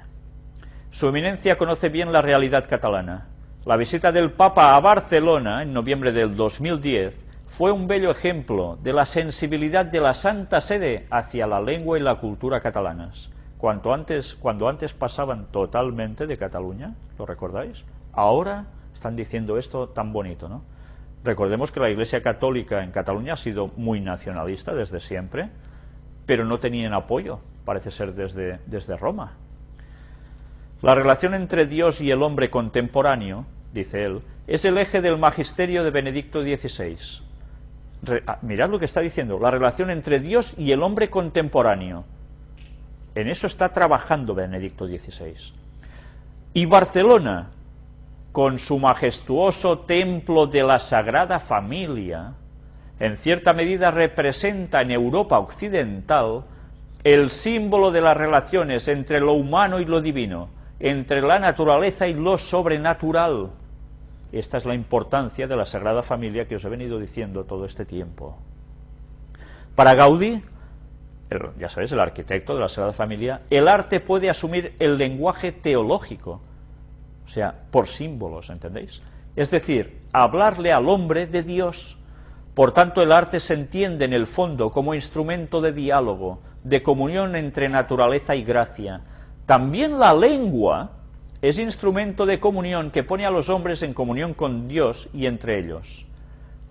Su Eminencia conoce bien la realidad catalana. La visita del Papa a Barcelona en noviembre del 2010 fue un bello ejemplo de la sensibilidad de la Santa Sede hacia la lengua y la cultura catalanas. Cuando antes pasaban totalmente de Cataluña, ¿lo recordáis? Ahora están diciendo esto tan bonito, ¿no? Recordemos que la Iglesia Católica en Cataluña ha sido muy nacionalista desde siempre, pero no tenían apoyo, parece ser, desde Roma. La relación entre Dios y el hombre contemporáneo, dice él, es el eje del magisterio de Benedicto XVI. Mirad lo que está diciendo, la relación entre Dios y el hombre contemporáneo. En eso está trabajando Benedicto XVI. Y Barcelona, con su majestuoso templo de la Sagrada Familia, en cierta medida representa en Europa occidental el símbolo de las relaciones entre lo humano y lo divino, entre la naturaleza y lo sobrenatural. Esta es la importancia de la Sagrada Familia que os he venido diciendo todo este tiempo. Para Gaudí, ya sabéis, el arquitecto de la Sagrada Familia, el arte puede asumir el lenguaje teológico, o sea, por símbolos, ¿entendéis? Es decir, hablarle al hombre de Dios. Por tanto, el arte se entiende en el fondo como instrumento de diálogo, de comunión entre naturaleza y gracia. También la lengua es instrumento de comunión que pone a los hombres en comunión con Dios y entre ellos.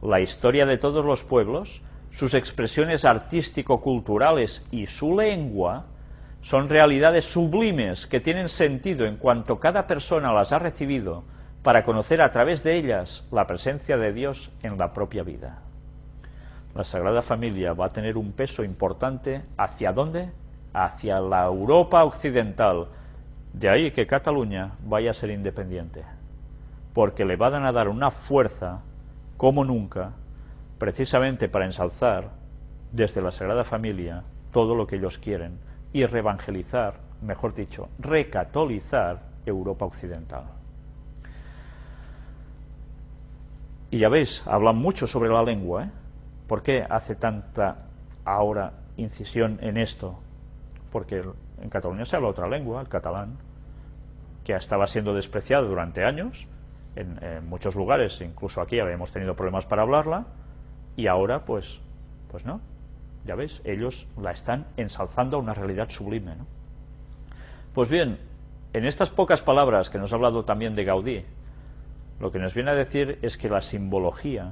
La historia de todos los pueblos, sus expresiones artístico-culturales y su lengua son realidades sublimes que tienen sentido en cuanto cada persona las ha recibido para conocer a través de ellas la presencia de Dios en la propia vida. La Sagrada Familia va a tener un peso importante, ¿hacia dónde? Hacia la Europa occidental. De ahí que Cataluña vaya a ser independiente, porque le van a dar una fuerza como nunca, precisamente para ensalzar desde la Sagrada Familia todo lo que ellos quieren y reevangelizar, mejor dicho, recatolizar Europa occidental. Y ya veis, hablan mucho sobre la lengua, ¿eh? ¿Por qué hace tanta ahora incisión en esto? Porque en Cataluña se habla otra lengua, el catalán, que estaba siendo despreciado durante años, en muchos lugares, incluso aquí habíamos tenido problemas para hablarla, y ahora pues no, ya veis, ellos la están ensalzando a una realidad sublime, ¿no? Pues bien, en estas pocas palabras que nos ha hablado también de Gaudí, lo que nos viene a decir es que la simbología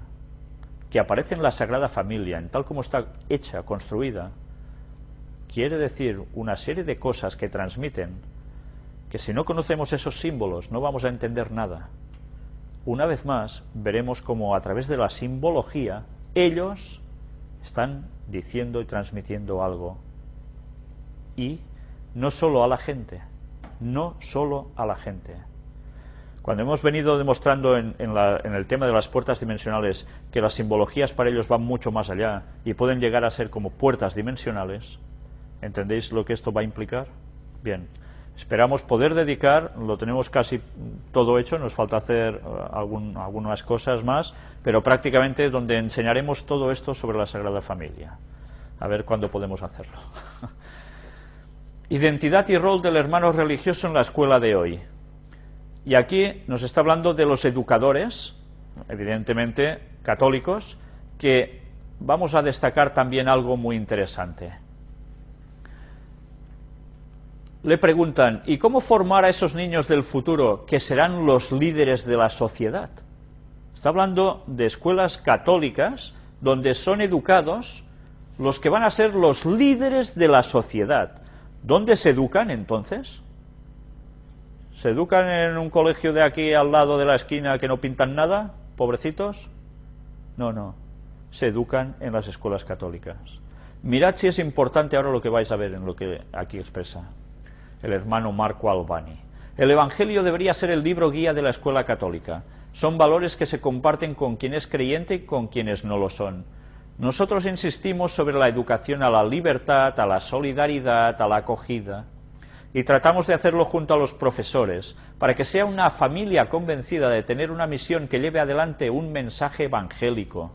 que aparece en la Sagrada Familia, en tal como está hecha, construida, quiere decir una serie de cosas que transmiten, que si no conocemos esos símbolos no vamos a entender nada. Una vez más, veremos cómo a través de la simbología ellos están diciendo y transmitiendo algo. Y no solo a la gente, no solo a la gente. Cuando hemos venido demostrando en el tema de las puertas dimensionales que las simbologías para ellos van mucho más allá y pueden llegar a ser como puertas dimensionales, ¿entendéis lo que esto va a implicar? Bien, esperamos poder dedicar, lo tenemos casi todo hecho, nos falta hacer algunas cosas más, pero prácticamente donde enseñaremos todo esto sobre la Sagrada Familia. A ver cuándo podemos hacerlo. Identidad y rol del hermano religioso en la escuela de hoy. Y aquí nos está hablando de los educadores, evidentemente católicos, que vamos a destacar también algo muy interesante. Le preguntan, ¿y cómo formar a esos niños del futuro que serán los líderes de la sociedad? Está hablando de escuelas católicas donde son educados los que van a ser los líderes de la sociedad. ¿Dónde se educan entonces? ¿Se educan en un colegio de aquí al lado de la esquina que no pintan nada, pobrecitos? No, no, se educan en las escuelas católicas. Mirad si es importante ahora lo que vais a ver en lo que aquí expresa el hermano Marco Albani. El Evangelio debería ser el libro guía de la escuela católica. Son valores que se comparten con quien es creyente y con quienes no lo son. Nosotros insistimos sobre la educación a la libertad, a la solidaridad, a la acogida, y tratamos de hacerlo junto a los profesores, para que sea una familia convencida de tener una misión que lleve adelante un mensaje evangélico.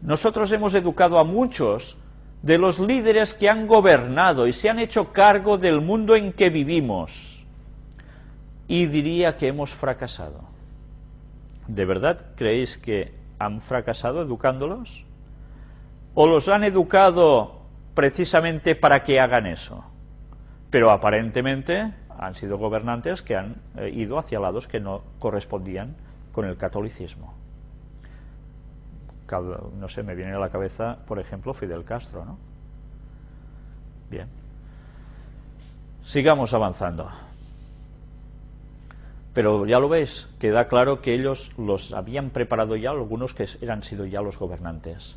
Nosotros hemos educado a muchos de los líderes que han gobernado y se han hecho cargo del mundo en que vivimos, y diría que hemos fracasado. ¿De verdad creéis que han fracasado educándolos? ¿O los han educado precisamente para que hagan eso? Pero aparentemente han sido gobernantes que han ido hacia lados que no correspondían con el catolicismo. No sé, me viene a la cabeza, por ejemplo, Fidel Castro, ¿no? Bien. Sigamos avanzando. Pero ya lo veis, queda claro que ellos los habían preparado ya, algunos que han sido ya los gobernantes.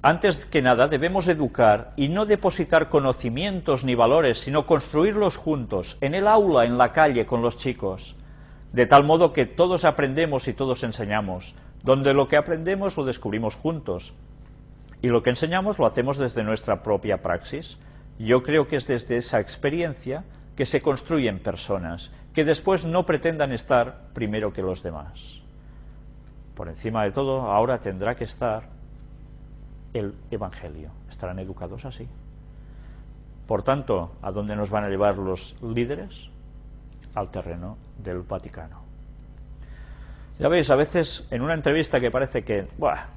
Antes que nada debemos educar y no depositar conocimientos ni valores, sino construirlos juntos, en el aula, en la calle, con los chicos, de tal modo que todos aprendemos y todos enseñamos, donde lo que aprendemos lo descubrimos juntos, y lo que enseñamos lo hacemos desde nuestra propia praxis. Yo creo que es desde esa experiencia que se construyen personas, que después no pretendan estar primero que los demás. Por encima de todo, ahora tendrá que estar el Evangelio. Estarán educados así. Por tanto, ¿a dónde nos van a llevar los líderes? Al terreno del Vaticano. Ya veis, a veces en una entrevista que parece que,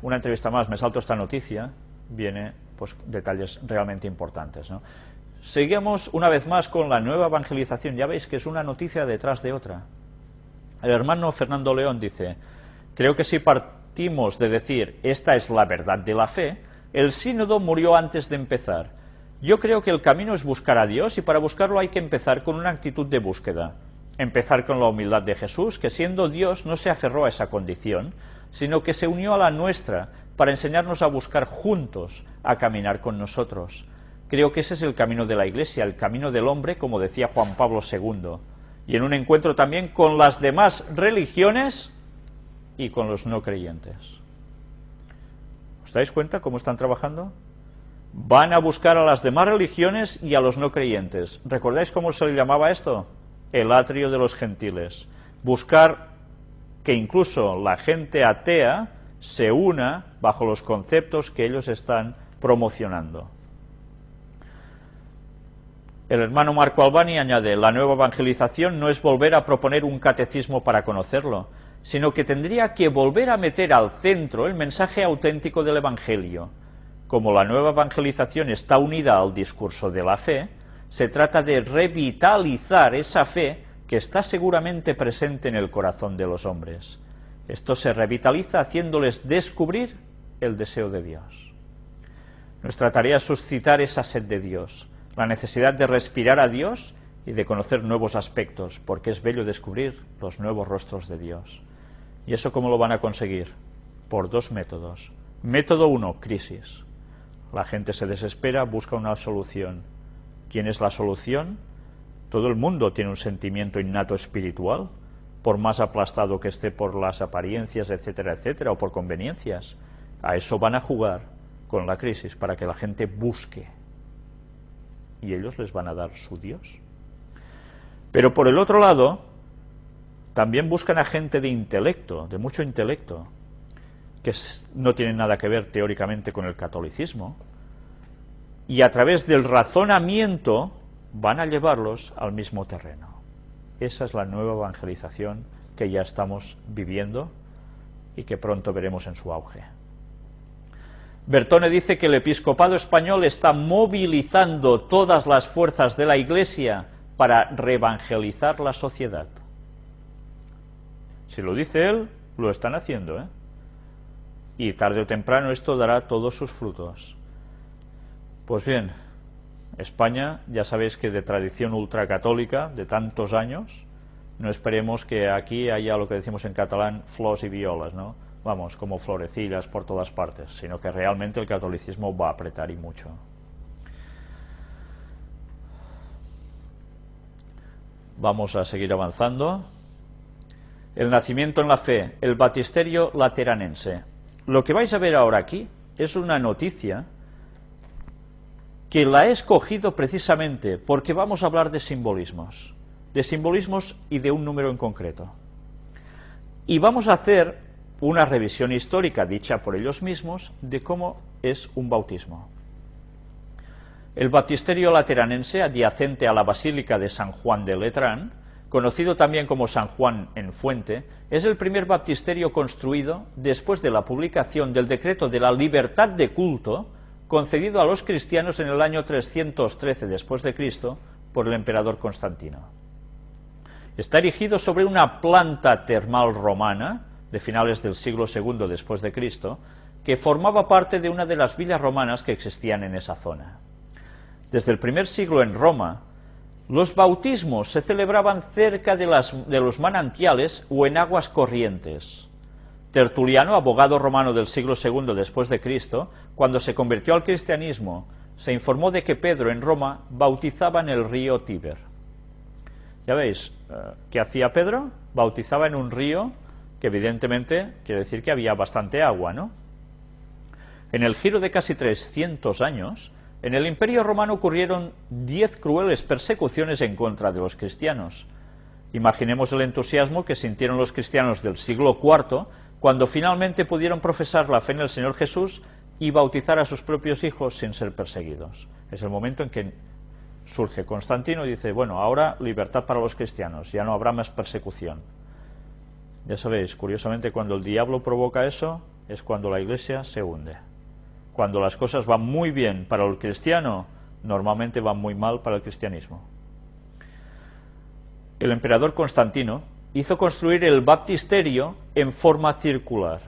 una entrevista más, me salto esta noticia, viene pues detalles realmente importantes, ¿no? Seguimos una vez más con la nueva evangelización. Ya veis que es una noticia detrás de otra. El hermano Fernando León dice: creo que si partimos de decir esta es la verdad de la fe, el sínodo murió antes de empezar. Yo creo que el camino es buscar a Dios, y para buscarlo hay que empezar con una actitud de búsqueda. Empezar con la humildad de Jesús, que siendo Dios no se aferró a esa condición, sino que se unió a la nuestra para enseñarnos a buscar juntos, a caminar con nosotros. Creo que ese es el camino de la Iglesia, el camino del hombre, como decía Juan Pablo II, y en un encuentro también con las demás religiones y con los no creyentes. ¿Os dais cuenta cómo están trabajando? Van a buscar a las demás religiones y a los no creyentes. ¿Recordáis cómo se le llamaba esto? El atrio de los gentiles. Buscar que incluso la gente atea se una bajo los conceptos que ellos están promocionando. El hermano Marco Albani añade: la nueva evangelización no es volver a proponer un catecismo para conocerlo, sino que tendría que volver a meter al centro el mensaje auténtico del Evangelio. Como la nueva evangelización está unida al discurso de la fe, se trata de revitalizar esa fe que está seguramente presente en el corazón de los hombres. Esto se revitaliza haciéndoles descubrir el deseo de Dios. Nuestra tarea es suscitar esa sed de Dios, la necesidad de respirar a Dios y de conocer nuevos aspectos, porque es bello descubrir los nuevos rostros de Dios. ¿Y eso cómo lo van a conseguir? Por dos métodos. Método 1, crisis. La gente se desespera, busca una solución. ¿Quién es la solución? Todo el mundo tiene un sentimiento innato espiritual, por más aplastado que esté por las apariencias, etcétera, etcétera, o por conveniencias. A eso van a jugar con la crisis, para que la gente busque. Y ellos les van a dar su Dios. Pero por el otro lado, también buscan a gente de intelecto, de mucho intelecto, que no tienen nada que ver teóricamente con el catolicismo, y a través del razonamiento van a llevarlos al mismo terreno. Esa es la nueva evangelización que ya estamos viviendo y que pronto veremos en su auge. Bertone dice que el episcopado español está movilizando todas las fuerzas de la Iglesia para reevangelizar la sociedad. Si lo dice él, lo están haciendo, ¿eh? Y tarde o temprano esto dará todos sus frutos. Pues bien, España, ya sabéis que de tradición ultracatólica, de tantos años, no esperemos que aquí haya lo que decimos en catalán, flors y violas, ¿no? Vamos, como florecillas por todas partes, sino que realmente el catolicismo va a apretar y mucho. Vamos a seguir avanzando. El nacimiento en la fe, el baptisterio lateranense. Lo que vais a ver ahora aquí es una noticia que la he escogido precisamente porque vamos a hablar de simbolismos y de un número en concreto. Y vamos a hacer una revisión histórica dicha por ellos mismos de cómo es un bautismo. El baptisterio lateranense, adyacente a la Basílica de San Juan de Letrán, conocido también como San Juan en Fuente, es el primer baptisterio construido después de la publicación del decreto de la libertad de culto concedido a los cristianos en el año 313 después de Cristo por el emperador Constantino. Está erigido sobre una planta termal romana de finales del siglo II después de Cristo, que formaba parte de una de las villas romanas que existían en esa zona. Desde el primer siglo en Roma, los bautismos se celebraban cerca de los manantiales o en aguas corrientes. Tertuliano, abogado romano del siglo II después de Cristo, cuando se convirtió al cristianismo, se informó de que Pedro en Roma bautizaba en el río Tíber. Ya veis, ¿qué hacía Pedro? Bautizaba en un río que evidentemente quiere decir que había bastante agua, ¿no? En el giro de casi 300 años, en el Imperio Romano ocurrieron 10 crueles persecuciones en contra de los cristianos. Imaginemos el entusiasmo que sintieron los cristianos del siglo IV cuando finalmente pudieron profesar la fe en el Señor Jesús y bautizar a sus propios hijos sin ser perseguidos. Es el momento en que surge Constantino y dice, bueno, ahora libertad para los cristianos, ya no habrá más persecución. Ya sabéis, curiosamente, cuando el diablo provoca eso, es cuando la Iglesia se hunde. Cuando las cosas van muy bien para el cristiano, normalmente van muy mal para el cristianismo. El emperador Constantino hizo construir el baptisterio en forma circular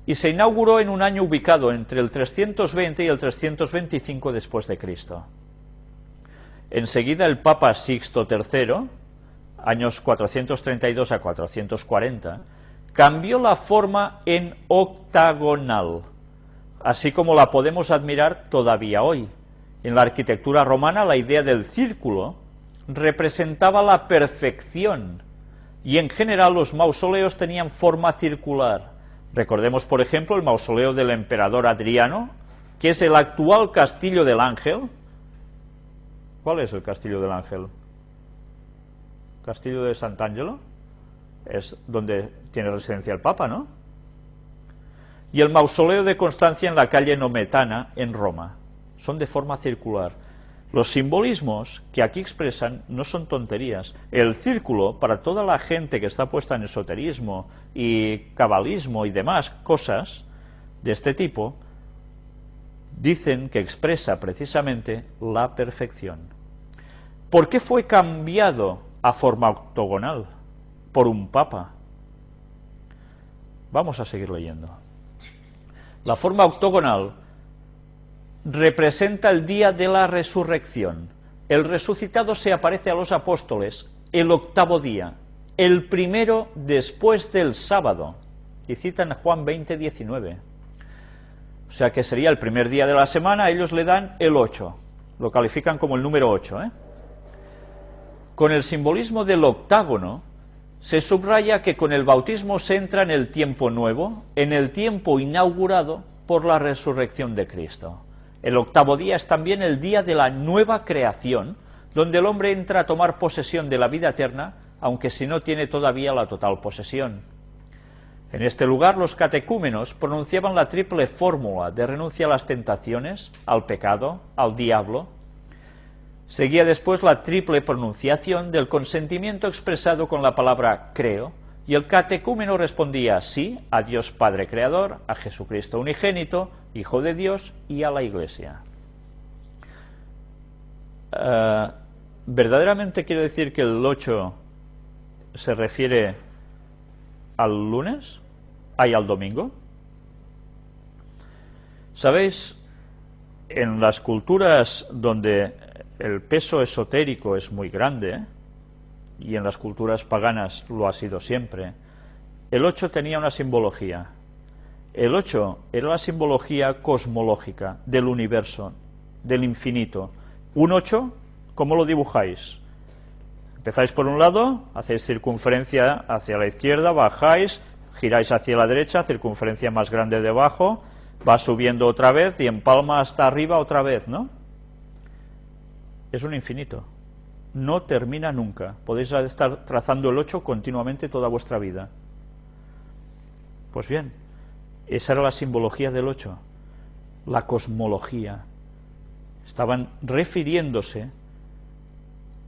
y se inauguró en un año ubicado entre el 320 y el 325 después de Cristo. Enseguida el Papa Sixto III, años 432 a 440, cambió la forma en octagonal, así como la podemos admirar todavía hoy. En la arquitectura romana la idea del círculo representaba la perfección y en general los mausoleos tenían forma circular. Recordemos, por ejemplo, el mausoleo del emperador Adriano, que es el actual Castillo del Ángel. ¿Cuál es el Castillo del Ángel? ¿Castillo de Sant'Angelo? Es donde tiene residencia el Papa, ¿no? Y el mausoleo de Constancia en la calle Nomentana, en Roma. Son de forma circular. Los simbolismos que aquí expresan no son tonterías. El círculo, para toda la gente que está puesta en esoterismo y cabalismo y demás cosas de este tipo, dicen que expresa precisamente la perfección. ¿Por qué fue cambiado a forma octogonal por un papa? Vamos a seguir leyendo. La forma octogonal representa el día de la resurrección. El resucitado se aparece a los apóstoles el octavo día, el primero después del sábado, y citan Juan 20:19. O sea que sería el primer día de la semana, ellos le dan el 8, lo califican como el número 8. Con el simbolismo del octágono, se subraya que con el bautismo se entra en el tiempo nuevo, en el tiempo inaugurado por la resurrección de Cristo. El octavo día es también el día de la nueva creación, donde el hombre entra a tomar posesión de la vida eterna, aunque si no tiene todavía la total posesión. En este lugar los catecúmenos pronunciaban la triple fórmula de renuncia a las tentaciones, al pecado, al diablo. Seguía después la triple pronunciación del consentimiento expresado con la palabra creo, y el catecúmeno respondía sí a Dios Padre Creador, a Jesucristo unigénito, Hijo de Dios, y a la Iglesia. ¿Verdaderamente quiero decir que el 8 se refiere al lunes? ¿Al domingo? ¿Sabéis? en las culturas donde el peso esotérico es muy grande, y en las culturas paganas lo ha sido siempre, el 8 tenía una simbología. El 8 era la simbología cosmológica del universo, del infinito. Un 8, ¿cómo lo dibujáis? Empezáis por un lado, hacéis circunferencia hacia la izquierda, bajáis, giráis hacia la derecha, circunferencia más grande debajo, va subiendo otra vez y empalma hasta arriba otra vez, ¿no? Es un infinito. No termina nunca. Podéis estar trazando el 8 continuamente toda vuestra vida. Pues bien, esa era la simbología del 8, la cosmología. Estaban refiriéndose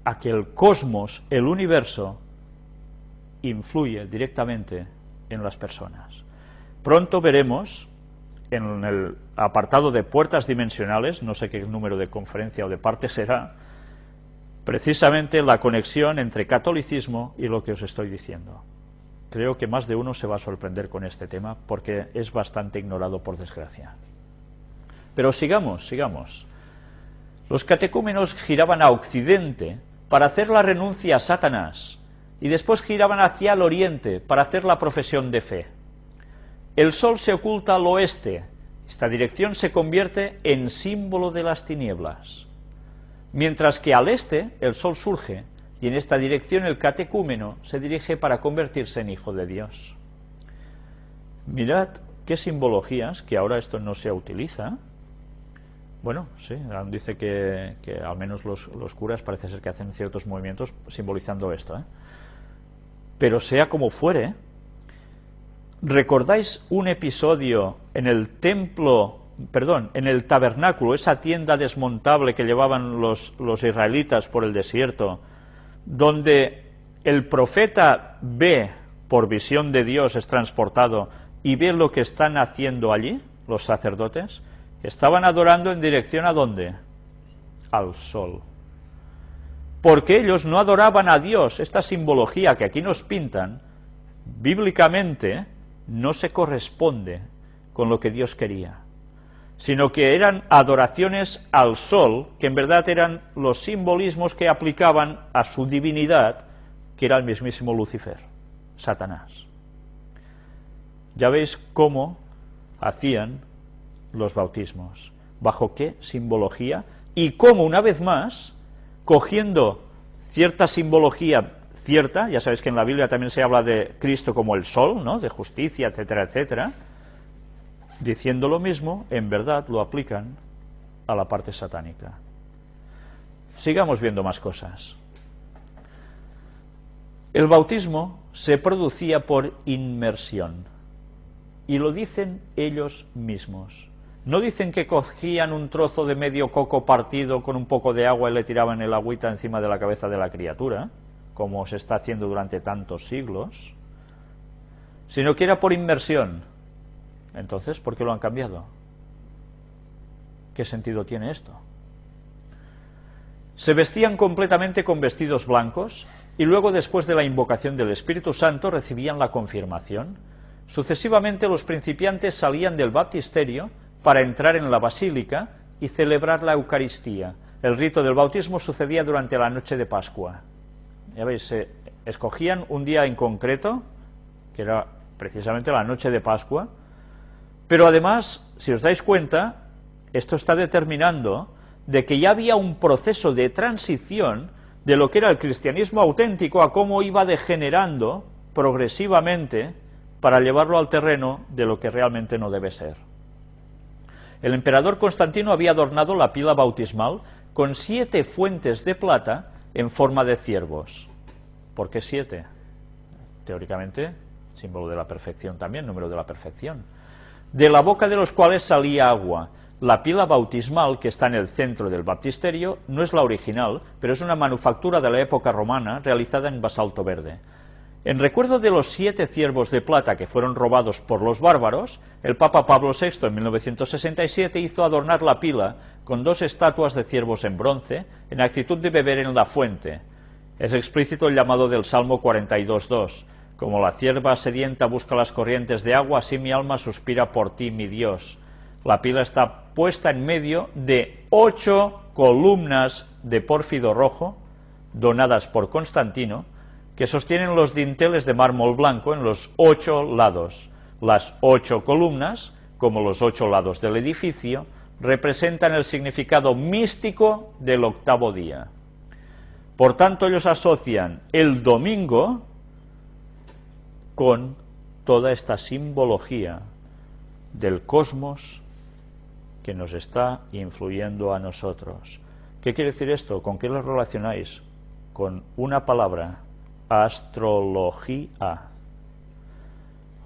a que el cosmos, el universo, influye directamente en las personas. Pronto veremos, en el apartado de puertas dimensionales, no sé qué número de conferencia o de parte será, precisamente la conexión entre catolicismo y lo que os estoy diciendo. Creo que más de uno se va a sorprender con este tema porque es bastante ignorado, por desgracia. Pero sigamos. Los catecúmenos giraban a Occidente para hacer la renuncia a Satanás y después giraban hacia el Oriente para hacer la profesión de fe. El sol se oculta al oeste. Esta dirección se convierte en símbolo de las tinieblas. Mientras que al este el sol surge y en esta dirección el catecúmeno se dirige para convertirse en hijo de Dios. Mirad qué simbologías, que ahora esto no se utiliza. Bueno, sí, dice que al menos los curas parece ser que hacen ciertos movimientos simbolizando esto, ¿eh? Pero sea como fuere, ¿recordáis un episodio en el en el tabernáculo, esa tienda desmontable que llevaban los israelitas por el desierto, donde el profeta ve, por visión de Dios es transportado, y ve lo que están haciendo allí, los sacerdotes? Estaban adorando en dirección ¿a dónde? Al sol. Porque ellos no adoraban a Dios. Esta simbología que aquí nos pintan, bíblicamente, no se corresponde con lo que Dios quería, sino que eran adoraciones al sol, que en verdad eran los simbolismos que aplicaban a su divinidad, que era el mismísimo Lucifer, Satanás. Ya veis cómo hacían los bautismos, bajo qué simbología, y cómo, una vez más, cogiendo cierta simbología cierta, ya sabéis que en la Biblia también se habla de Cristo como el sol, ¿no?, de justicia, etcétera, etcétera, diciendo lo mismo, en verdad lo aplican a la parte satánica. Sigamos viendo más cosas. El bautismo se producía por inmersión, y lo dicen ellos mismos. No dicen que cogían un trozo de medio coco partido con un poco de agua y le tiraban el agüita encima de la cabeza de la criatura, como se está haciendo durante tantos siglos, sino que era por inmersión. Entonces, ¿por qué lo han cambiado? ¿Qué sentido tiene esto? Se vestían completamente con vestidos blancos y luego, después de la invocación del Espíritu Santo, recibían la confirmación. Sucesivamente los principiantes salían del baptisterio para entrar en la basílica y celebrar la Eucaristía. El rito del bautismo sucedía durante la noche de Pascua. Ya veis, se escogían un día en concreto, que era precisamente la noche de Pascua, pero además, si os dais cuenta, esto está determinando de que ya había un proceso de transición de lo que era el cristianismo auténtico a cómo iba degenerando progresivamente para llevarlo al terreno de lo que realmente no debe ser. El emperador Constantino había adornado la pila bautismal con 7 fuentes de plata en forma de ciervos. ¿Por qué 7? Teóricamente, símbolo de la perfección también, número de la perfección. De la boca de los cuales salía agua. La pila bautismal, que está en el centro del baptisterio, no es la original, pero es una manufactura de la época romana realizada en basalto verde. En recuerdo de los 7 ciervos de plata que fueron robados por los bárbaros, el Papa Pablo VI en 1967 hizo adornar la pila con 2 estatuas de ciervos en bronce en actitud de beber en la fuente. Es explícito el llamado del Salmo 42.2. Como la cierva sedienta busca las corrientes de agua, así mi alma suspira por ti, mi Dios. La pila está puesta en medio de 8 columnas de pórfido rojo, donadas por Constantino, que sostienen los dinteles de mármol blanco en los 8 lados. Las 8 columnas, como los 8 lados del edificio, representan el significado místico del octavo día. Por tanto, ellos asocian el domingo con toda esta simbología del cosmos que nos está influyendo a nosotros. ¿Qué quiere decir esto? ¿Con qué lo relacionáis? Con una palabra: astrología.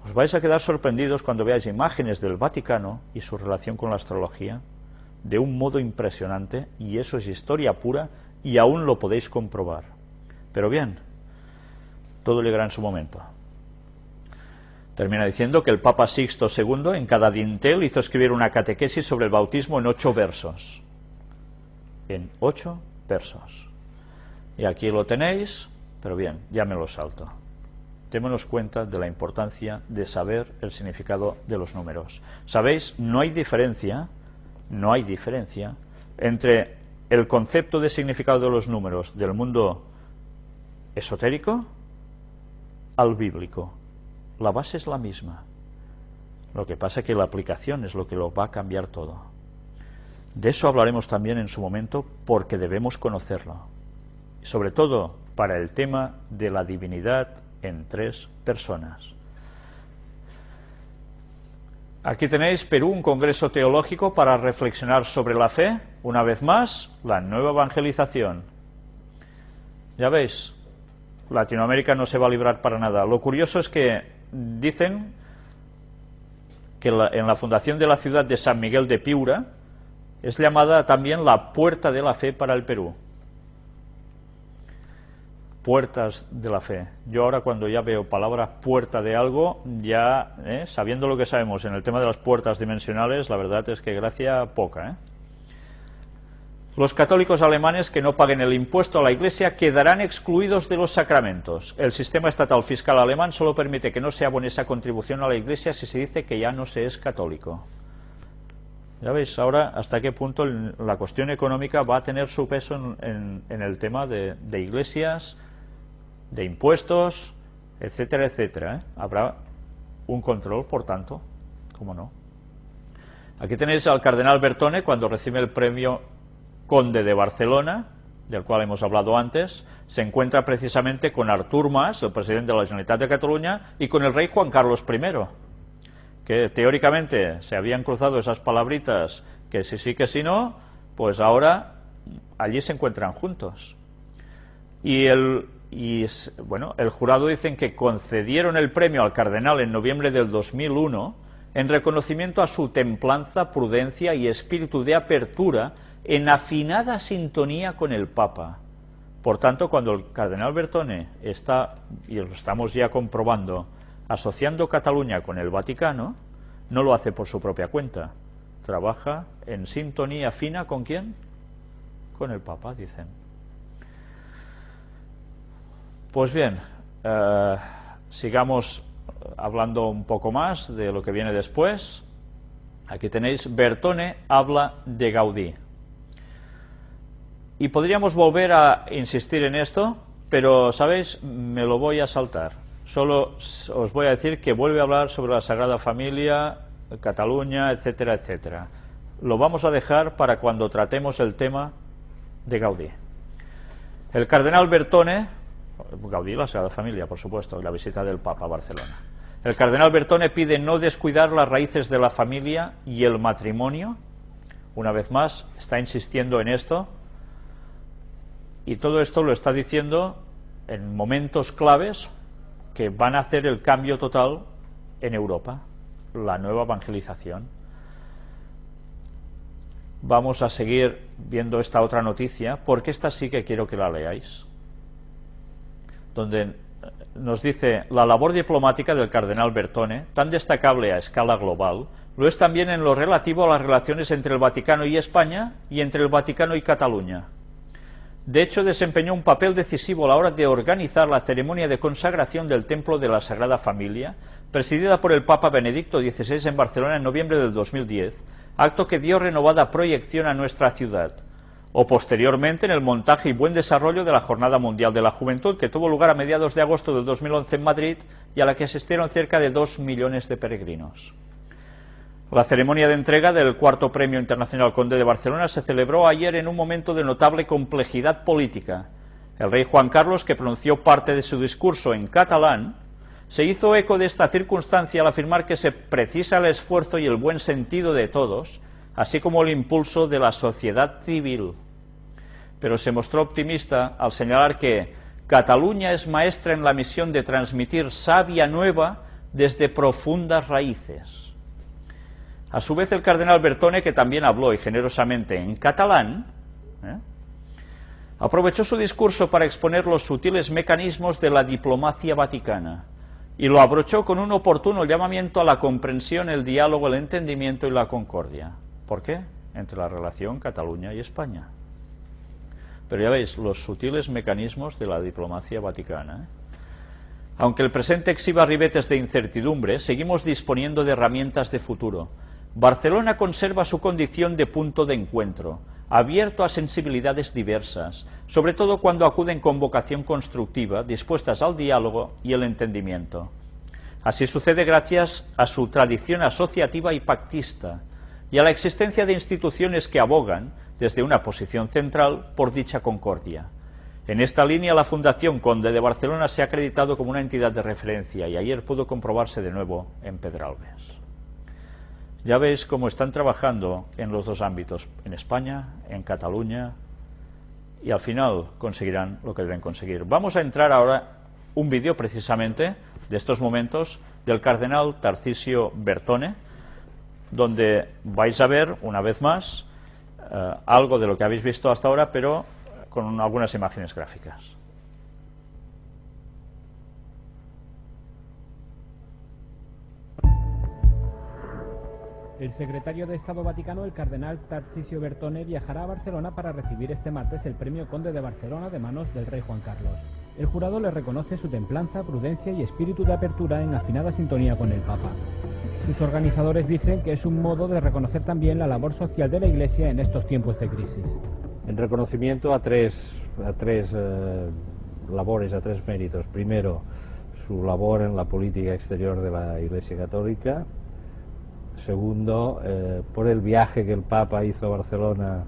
Os vais a quedar sorprendidos cuando veáis imágenes del Vaticano y su relación con la astrología de un modo impresionante, y eso es historia pura y aún lo podéis comprobar. Pero bien, todo llegará en su momento. Termina diciendo que el Papa Sixto II en cada dintel hizo escribir una catequesis sobre el bautismo en 8 versos. En 8 versos. Y aquí lo tenéis, pero bien, ya me lo salto. Démonos cuenta de la importancia de saber el significado de los números. ¿Sabéis? No hay diferencia entre el concepto de significado de los números del mundo esotérico al bíblico. La base es la misma. Lo que pasa es que la aplicación es lo que lo va a cambiar todo. De eso hablaremos también en su momento, porque debemos conocerlo. Sobre todo para el tema de la divinidad en 3 personas. Aquí tenéis Perú, un congreso teológico para reflexionar sobre la fe. Una vez más, la nueva evangelización. Ya veis, Latinoamérica no se va a librar para nada. Lo curioso es que dicen que en la fundación de la ciudad de San Miguel de Piura es llamada también la puerta de la fe para el Perú. Puertas de la fe. Yo ahora, cuando ya veo palabra puerta de algo, ya sabiendo lo que sabemos en el tema de las puertas dimensionales, la verdad es que gracia poca. Los católicos alemanes que no paguen el impuesto a la Iglesia quedarán excluidos de los sacramentos. El sistema estatal fiscal alemán solo permite que no se abone esa contribución a la Iglesia si se dice que ya no se es católico. Ya veis ahora hasta qué punto la cuestión económica va a tener su peso en el tema de iglesias, de impuestos, etcétera, etcétera. Habrá un control, por tanto, ¿cómo no? Aquí tenéis al cardenal Bertone cuando recibe el premio Conde de Barcelona, del cual hemos hablado antes. Se encuentra precisamente con Artur Mas, el presidente de la Generalitat de Cataluña, y con el rey Juan Carlos I, que teóricamente se habían cruzado esas palabritas que si sí, que si no, pues ahora allí se encuentran juntos. El jurado dicen que concedieron el premio al cardenal en noviembre del 2001 en reconocimiento a su templanza, prudencia y espíritu de apertura en afinada sintonía con el Papa. Por tanto, cuando el cardenal Bertone está, y lo estamos ya comprobando, asociando Cataluña con el Vaticano, no lo hace por su propia cuenta. Trabaja en sintonía fina ¿con quién? Con el Papa, dicen. Pues bien, sigamos hablando un poco más de lo que viene después. Aquí tenéis, Bertone habla de Gaudí. Y podríamos volver a insistir en esto, pero, ¿sabéis? Me lo voy a saltar. Solo os voy a decir que vuelve a hablar sobre la Sagrada Familia, Cataluña, etcétera, etcétera. Lo vamos a dejar para cuando tratemos el tema de Gaudí. El cardenal Bertone, Gaudí, la Sagrada Familia, por supuesto, y la visita del Papa a Barcelona. El cardenal Bertone pide no descuidar las raíces de la familia y el matrimonio. Una vez más, está insistiendo en esto. Y todo esto lo está diciendo en momentos claves que van a hacer el cambio total en Europa, la nueva evangelización. Vamos a seguir viendo esta otra noticia, porque esta sí que quiero que la leáis, donde nos dice: la labor diplomática del cardenal Bertone, tan destacable a escala global, lo es también en lo relativo a las relaciones entre el Vaticano y España y entre el Vaticano y Cataluña. De hecho, desempeñó un papel decisivo a la hora de organizar la ceremonia de consagración del Templo de la Sagrada Familia, presidida por el Papa Benedicto XVI en Barcelona en noviembre del 2010, acto que dio renovada proyección a nuestra ciudad, o posteriormente en el montaje y buen desarrollo de la Jornada Mundial de la Juventud, que tuvo lugar a mediados de agosto del 2011 en Madrid y a la que asistieron cerca de 2 millones de peregrinos. La ceremonia de entrega del cuarto Premio Internacional Conde de Barcelona se celebró ayer en un momento de notable complejidad política. El rey Juan Carlos, que pronunció parte de su discurso en catalán, se hizo eco de esta circunstancia al afirmar que se precisa el esfuerzo y el buen sentido de todos, así como el impulso de la sociedad civil. Pero se mostró optimista al señalar que Cataluña es maestra en la misión de transmitir savia nueva desde profundas raíces. A su vez, el cardenal Bertone, que también habló y generosamente en catalán, aprovechó su discurso para exponer los sutiles mecanismos de la diplomacia vaticana y lo abrochó con un oportuno llamamiento a la comprensión, el diálogo, el entendimiento y la concordia. ¿Por qué? Entre la relación Cataluña y España. Pero ya veis, los sutiles mecanismos de la diplomacia vaticana. Aunque el presente exhiba ribetes de incertidumbre, seguimos disponiendo de herramientas de futuro. Barcelona conserva su condición de punto de encuentro, abierto a sensibilidades diversas, sobre todo cuando acuden con vocación constructiva, dispuestas al diálogo y el entendimiento. Así sucede gracias a su tradición asociativa y pactista, y a la existencia de instituciones que abogan, desde una posición central, por dicha concordia. En esta línea, la Fundación Conde de Barcelona se ha acreditado como una entidad de referencia, y ayer pudo comprobarse de nuevo en Pedralbes. Ya veis cómo están trabajando en los dos ámbitos, en España, en Cataluña, y al final conseguirán lo que deben conseguir. Vamos a entrar ahora un vídeo precisamente de estos momentos del cardenal Tarcisio Bertone, donde vais a ver una vez más algo de lo que habéis visto hasta ahora, pero con algunas imágenes gráficas.
El secretario de Estado Vaticano, el cardenal Tarcisio Bertone, viajará a Barcelona para recibir este martes el Premio Conde de Barcelona de manos del rey Juan Carlos. El jurado le reconoce su templanza, prudencia y espíritu de apertura en afinada sintonía con el Papa. Sus organizadores dicen que es un modo de reconocer también la labor social de la Iglesia en estos tiempos de crisis.
En reconocimiento a tres labores, a tres méritos. Primero, su labor en la política exterior de la Iglesia Católica. Segundo, por el viaje que el Papa hizo a Barcelona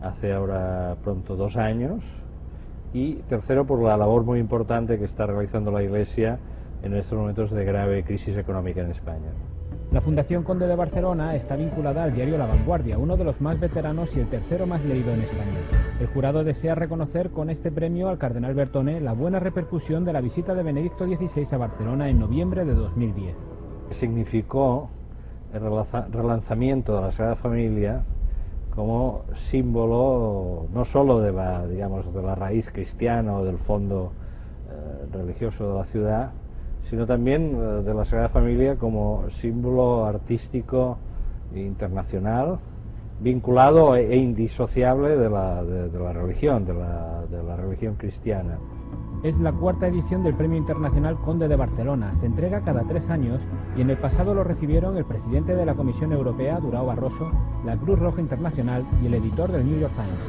hace ahora pronto 2 años. Y tercero, por la labor muy importante que está realizando la Iglesia en estos momentos de grave crisis económica en España.
La Fundación Conde de Barcelona está vinculada al diario La Vanguardia, uno de los más veteranos y el tercero más leído en España. El jurado desea reconocer con este premio al cardenal Bertone la buena repercusión de la visita de Benedicto XVI a Barcelona en noviembre de 2010.
Significó el relanzamiento de la Sagrada Familia como símbolo no solo de la raíz cristiana o del fondo religioso de la ciudad, sino también de la Sagrada Familia como símbolo artístico internacional, vinculado e indisociable de la religión, de la religión cristiana.
Es la 4ª edición del Premio Internacional Conde de Barcelona. Se entrega cada 3 años y en el pasado lo recibieron el presidente de la Comisión Europea, Durão Barroso, la Cruz Roja Internacional y el editor del New York Times.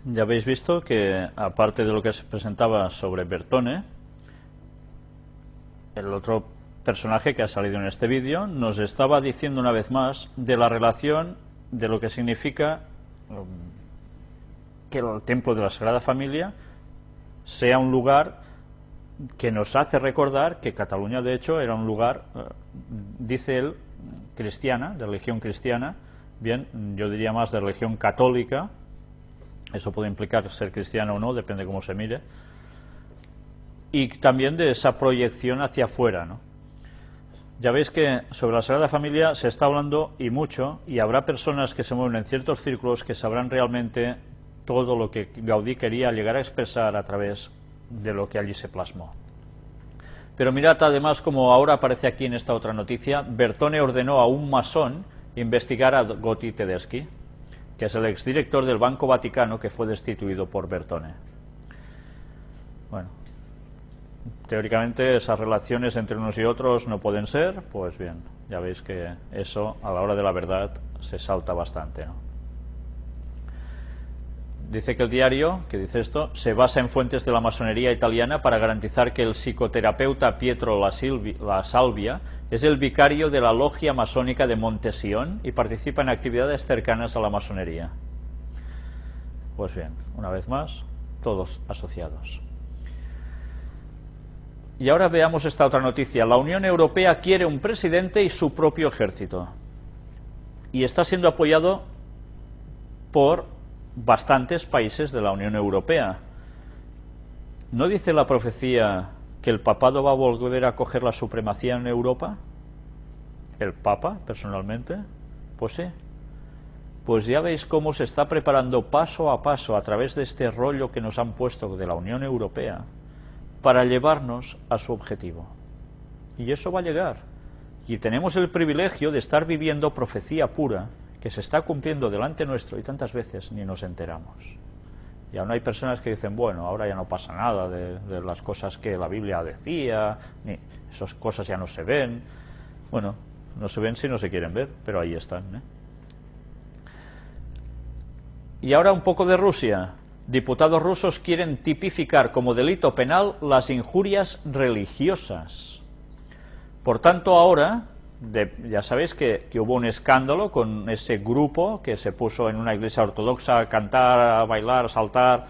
Ya habéis visto que, aparte de lo que se presentaba sobre Bertone, el otro personaje que ha salido en este vídeo nos estaba diciendo una vez más de la relación de lo que significa que el templo de la Sagrada Familia sea un lugar que nos hace recordar que Cataluña, de hecho, era un lugar, dice él, cristiana, de religión cristiana, bien, yo diría más de religión católica. Eso puede implicar ser cristiano o no, depende de cómo se mire. Y también de esa proyección hacia afuera, ¿no? Ya veis que sobre la Sagrada Familia se está hablando y mucho, y habrá personas que se mueven en ciertos círculos que sabrán realmente todo lo que Gaudí quería llegar a expresar a través de lo que allí se plasmó. Pero mirad además, como ahora aparece aquí en esta otra noticia, Bertone ordenó a un masón investigar a Gotti Tedeschi. que es el exdirector del Banco Vaticano que fue destituido por Bertone. Bueno, teóricamente esas relaciones entre unos y otros no pueden ser, pues bien, ya veis que eso a la hora de la verdad se salta bastante, ¿no? Dice que el diario, que dice esto, se basa en fuentes de la masonería italiana para garantizar que el psicoterapeuta Pietro La Salvia es el vicario de la logia masónica de Montesión y participa en actividades cercanas a la masonería. Pues bien, una vez más, todos asociados. Y ahora veamos esta otra noticia. La Unión Europea quiere un presidente y su propio ejército. Y está siendo apoyado por bastantes países de la Unión Europea. ¿No dice la profecía que el papado va a volver a coger la supremacía en Europa? ¿El Papa, personalmente? Pues sí. Pues ya veis cómo se está preparando paso a paso a través de este rollo que nos han puesto de la Unión Europea para llevarnos a su objetivo. Y eso va a llegar. Y tenemos el privilegio de estar viviendo profecía pura que se está cumpliendo delante nuestro y tantas veces ni nos enteramos. Y aún hay personas que dicen, bueno, ahora ya no pasa nada de las cosas que la Biblia decía, ni esas cosas ya no se ven. Bueno, no se ven si no se quieren ver, pero ahí están, ¿eh? Y ahora un poco de Rusia. Diputados rusos quieren tipificar como delito penal las injurias religiosas. Por tanto, ahora, ya sabéis que hubo un escándalo con ese grupo que se puso en una iglesia ortodoxa a cantar, a bailar, a saltar,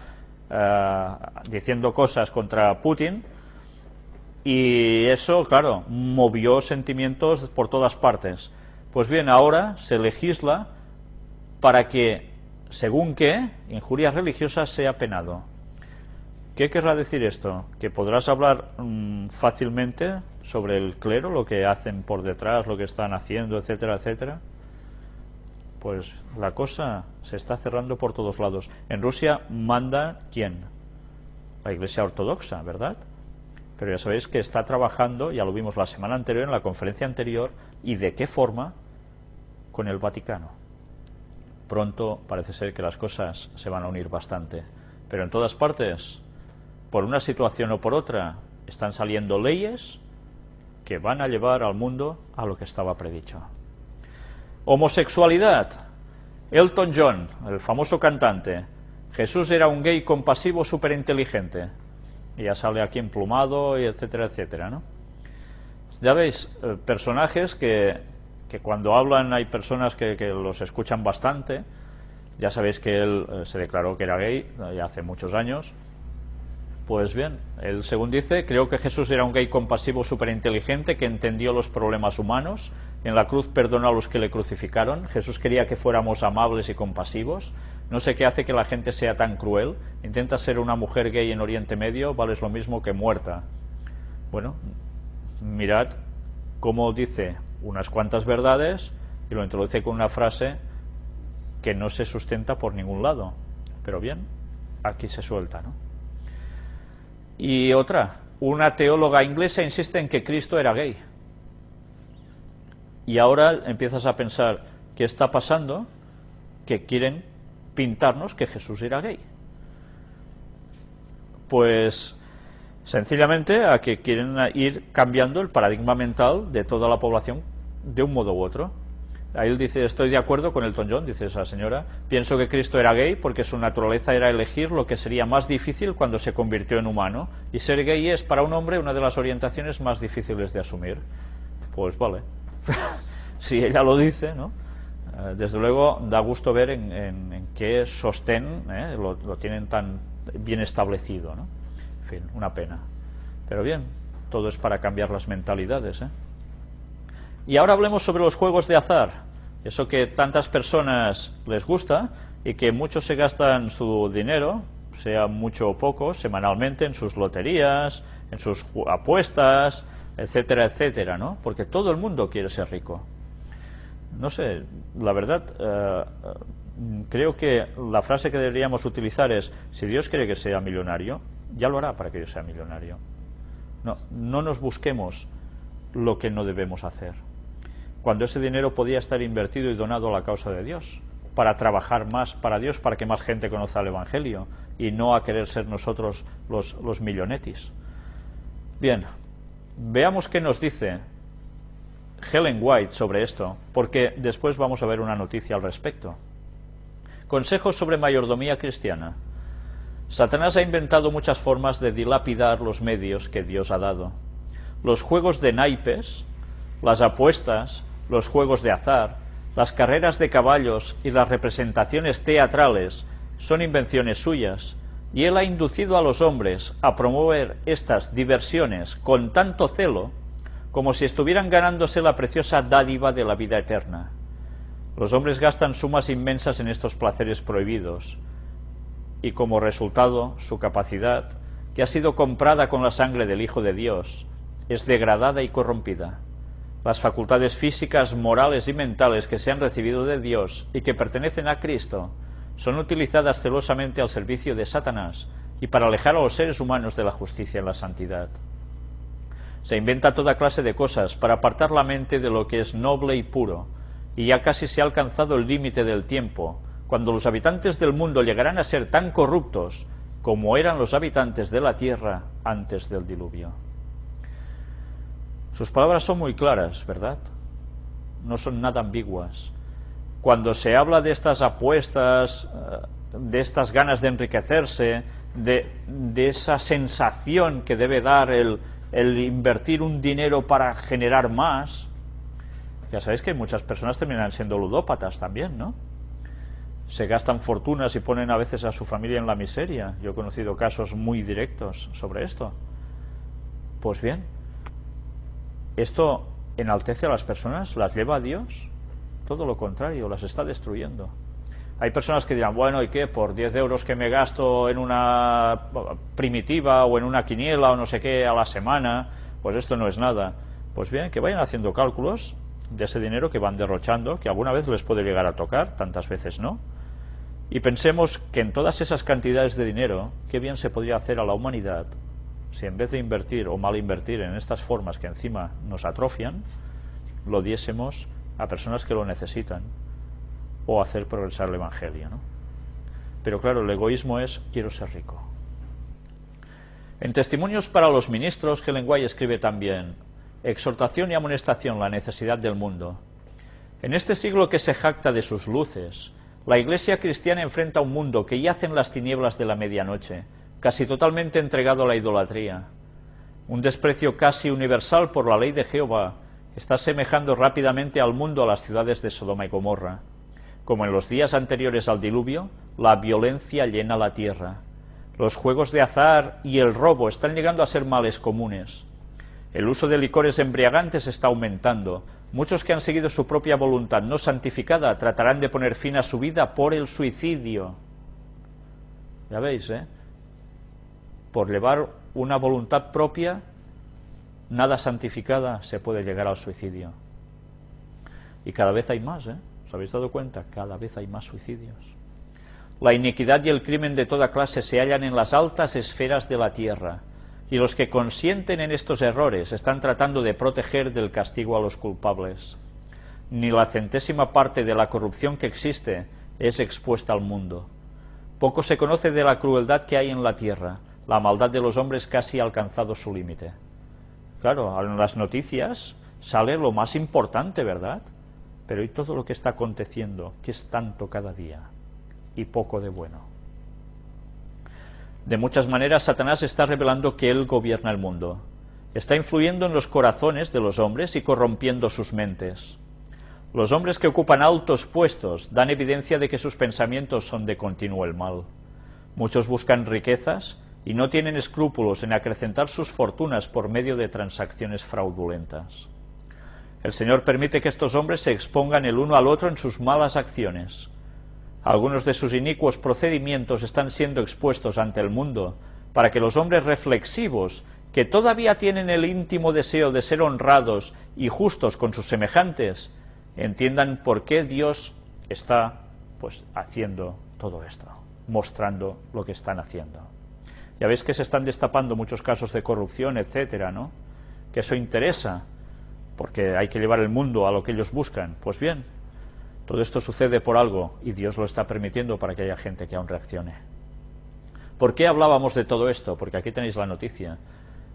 diciendo cosas contra Putin, y eso, claro, movió sentimientos por todas partes. Pues bien, ahora se legisla para que, según qué, injurias religiosas sea penado. ¿Qué querrá decir esto? ¿Que podrás hablar fácilmente sobre el clero, lo que hacen por detrás, lo que están haciendo, etcétera, etcétera? Pues la cosa se está cerrando por todos lados. En Rusia manda ¿quién? La Iglesia Ortodoxa, ¿verdad? Pero ya sabéis que está trabajando, ya lo vimos la semana anterior, en la conferencia anterior, y de qué forma, con el Vaticano. Pronto parece ser que las cosas se van a unir bastante. Pero en todas partes, por una situación o por otra, están saliendo leyes que van a llevar al mundo a lo que estaba predicho. Homosexualidad. Elton John, el famoso cantante. Jesús era un gay compasivo superinteligente. Y ya sale aquí emplumado, y etcétera, etcétera, ¿no? Ya veis, personajes que cuando hablan hay personas que los escuchan bastante. Ya sabéis que él se declaró que era gay ya hace muchos años. Pues bien, él, según dice, creo que Jesús era un gay compasivo superinteligente que entendió los problemas humanos. En la cruz perdonó a los que le crucificaron. Jesús quería que fuéramos amables y compasivos. No sé qué hace que la gente sea tan cruel. Intenta ser una mujer gay en Oriente Medio, vales lo mismo que muerta. Bueno, mirad cómo dice unas cuantas verdades y lo introduce con una frase que no se sustenta por ningún lado. Pero bien, aquí se suelta, ¿no? Y otra, una teóloga inglesa insiste en que Cristo era gay. Y ahora empiezas a pensar, ¿qué está pasando? Que quieren pintarnos que Jesús era gay. Pues sencillamente a que quieren ir cambiando el paradigma mental de toda la población de un modo u otro. Ahí él dice, estoy de acuerdo con Elton John, dice esa señora, pienso que Cristo era gay porque su naturaleza era elegir lo que sería más difícil cuando se convirtió en humano, y ser gay es para un hombre una de las orientaciones más difíciles de asumir. Pues vale, si ella lo dice, ¿no? Desde luego da gusto ver en qué sostén lo tienen tan bien establecido, ¿no? En fin, una pena. Pero bien, todo es para cambiar las mentalidades, ¿eh? Y ahora hablemos sobre los juegos de azar, eso que tantas personas les gusta y que muchos se gastan su dinero, sea mucho o poco, semanalmente en sus loterías, en sus apuestas, etcétera, etcétera, ¿no? Porque todo el mundo quiere ser rico. No sé, la verdad, creo que la frase que deberíamos utilizar es, si Dios quiere que sea millonario, ya lo hará para que yo sea millonario. No nos busquemos lo que no debemos hacer, cuando ese dinero podía estar invertido y donado a la causa de Dios, para trabajar más para Dios, para que más gente conozca el Evangelio, y no a querer ser nosotros los millonetis. Bien, veamos qué nos dice Ellen White sobre esto, porque después vamos a ver una noticia al respecto. Consejos sobre mayordomía cristiana. Satanás ha inventado muchas formas de dilapidar los medios que Dios ha dado. Los juegos de naipes, las apuestas, los juegos de azar, las carreras de caballos y las representaciones teatrales son invenciones suyas, y él ha inducido a los hombres a promover estas diversiones con tanto celo como si estuvieran ganándose la preciosa dádiva de la vida eterna. Los hombres gastan sumas inmensas en estos placeres prohibidos, y como resultado su capacidad, que ha sido comprada con la sangre del Hijo de Dios, es degradada y corrompida. Las facultades físicas, morales y mentales que se han recibido de Dios y que pertenecen a Cristo son utilizadas celosamente al servicio de Satanás y para alejar a los seres humanos de la justicia y la santidad. Se inventa toda clase de cosas para apartar la mente de lo que es noble y puro, y ya casi se ha alcanzado el límite del tiempo, cuando los habitantes del mundo llegarán a ser tan corruptos como eran los habitantes de la tierra antes del diluvio. Sus palabras son muy claras, ¿verdad? No son nada ambiguas. Cuando se habla de estas apuestas, de estas ganas de enriquecerse, de esa sensación que debe dar el invertir un dinero para generar más, ya sabéis que muchas personas terminan siendo ludópatas también, ¿no? Se gastan fortunas y ponen a veces a su familia en la miseria. Yo he conocido casos muy directos sobre esto. Pues bien, ¿esto enaltece a las personas? ¿Las lleva a Dios? Todo lo contrario, las está destruyendo. Hay personas que dirán, bueno, ¿y qué? Por 10 euros que me gasto en una primitiva o en una quiniela o no sé qué a la semana, pues esto no es nada. Pues bien, que vayan haciendo cálculos de ese dinero que van derrochando, que alguna vez les puede llegar a tocar, tantas veces no. Y pensemos que en todas esas cantidades de dinero, qué bien se podría hacer a la humanidad si en vez de invertir o mal invertir en estas formas que encima nos atrofian, lo diésemos a personas que lo necesitan, o hacer progresar el Evangelio, ¿no? Pero claro, el egoísmo es quiero ser rico. En Testimonios para los Ministros, Ellen White escribe también: exhortación y amonestación, la necesidad del mundo. En este siglo que se jacta de sus luces, la Iglesia cristiana enfrenta un mundo que yace en las tinieblas de la medianoche, casi totalmente entregado a la idolatría. Un desprecio casi universal por la ley de Jehová está semejando rápidamente al mundo a las ciudades de Sodoma y Gomorra. Como en los días anteriores al diluvio, la violencia llena la tierra. Los juegos de azar y el robo están llegando a ser males comunes. El uso de licores embriagantes está aumentando. Muchos que han seguido su propia voluntad no santificada tratarán de poner fin a su vida por el suicidio. Ya veis, por llevar una voluntad propia, nada santificada, se puede llegar al suicidio. Y cada vez hay más, ¿os habéis dado cuenta? Cada vez hay más suicidios. La iniquidad y el crimen de toda clase se hallan en las altas esferas de la tierra, y los que consienten en estos errores están tratando de proteger del castigo a los culpables. Ni la centésima parte de la corrupción que existe es expuesta al mundo. Poco se conoce de la crueldad que hay en la tierra. La maldad de los hombres casi ha alcanzado su límite. Claro, en las noticias sale lo más importante, ¿verdad? Pero ¿y todo lo que está aconteciendo? Que es tanto cada día y poco de bueno. De muchas maneras, Satanás está revelando que él gobierna el mundo. Está influyendo en los corazones de los hombres y corrompiendo sus mentes. Los hombres que ocupan altos puestos dan evidencia de que sus pensamientos son de continuo el mal. Muchos buscan riquezas y no tienen escrúpulos en acrecentar sus fortunas por medio de transacciones fraudulentas. El Señor permite que estos hombres se expongan el uno al otro en sus malas acciones. Algunos de sus inicuos procedimientos están siendo expuestos ante el mundo para que los hombres reflexivos, que todavía tienen el íntimo deseo de ser honrados y justos con sus semejantes, entiendan por qué Dios está haciendo todo esto, mostrando lo que están haciendo. Ya veis que se están destapando muchos casos de corrupción, etcétera, ¿no? Que eso interesa, porque hay que llevar el mundo a lo que ellos buscan. Pues bien, Todo esto sucede por algo y Dios lo está permitiendo para que haya gente que aún reaccione. ¿Por qué hablábamos de todo esto? Porque aquí tenéis la noticia.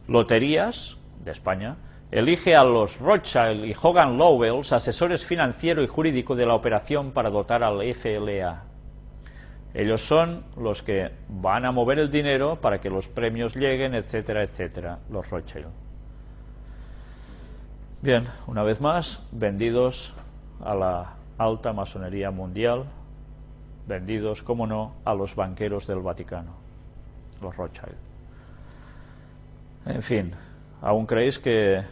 Loterías de España elige a los Rothschild y Hogan Lovells asesores financiero y jurídico de la operación para dotar al FLA. Ellos son los que van a mover el dinero para que los premios lleguen, etcétera, etcétera, los Rothschild. Bien, una vez más, vendidos a la alta masonería mundial, vendidos, como no, a los banqueros del Vaticano, los Rothschild. En fin, ¿aún creéis que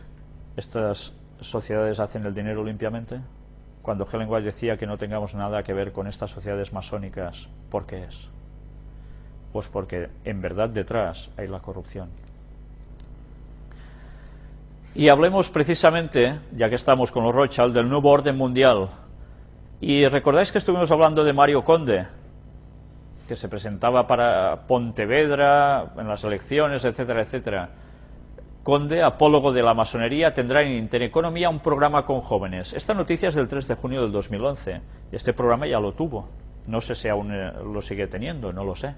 estas sociedades hacen el dinero limpiamente? Cuando Ellen White decía que no tengamos nada que ver con estas sociedades masónicas, ¿por qué es? Pues porque en verdad detrás hay la corrupción. Y hablemos precisamente, ya que estamos con los Rothschild, del nuevo orden mundial. Y recordáis que estuvimos hablando de Mario Conde, que se presentaba para Pontevedra en las elecciones, etcétera, etcétera. Conde, apólogo de la masonería, tendrá en Intereconomía un programa con jóvenes. Esta noticia es del 3 de junio del 2011. Este programa ya lo tuvo. No sé si aún lo sigue teniendo, no lo sé.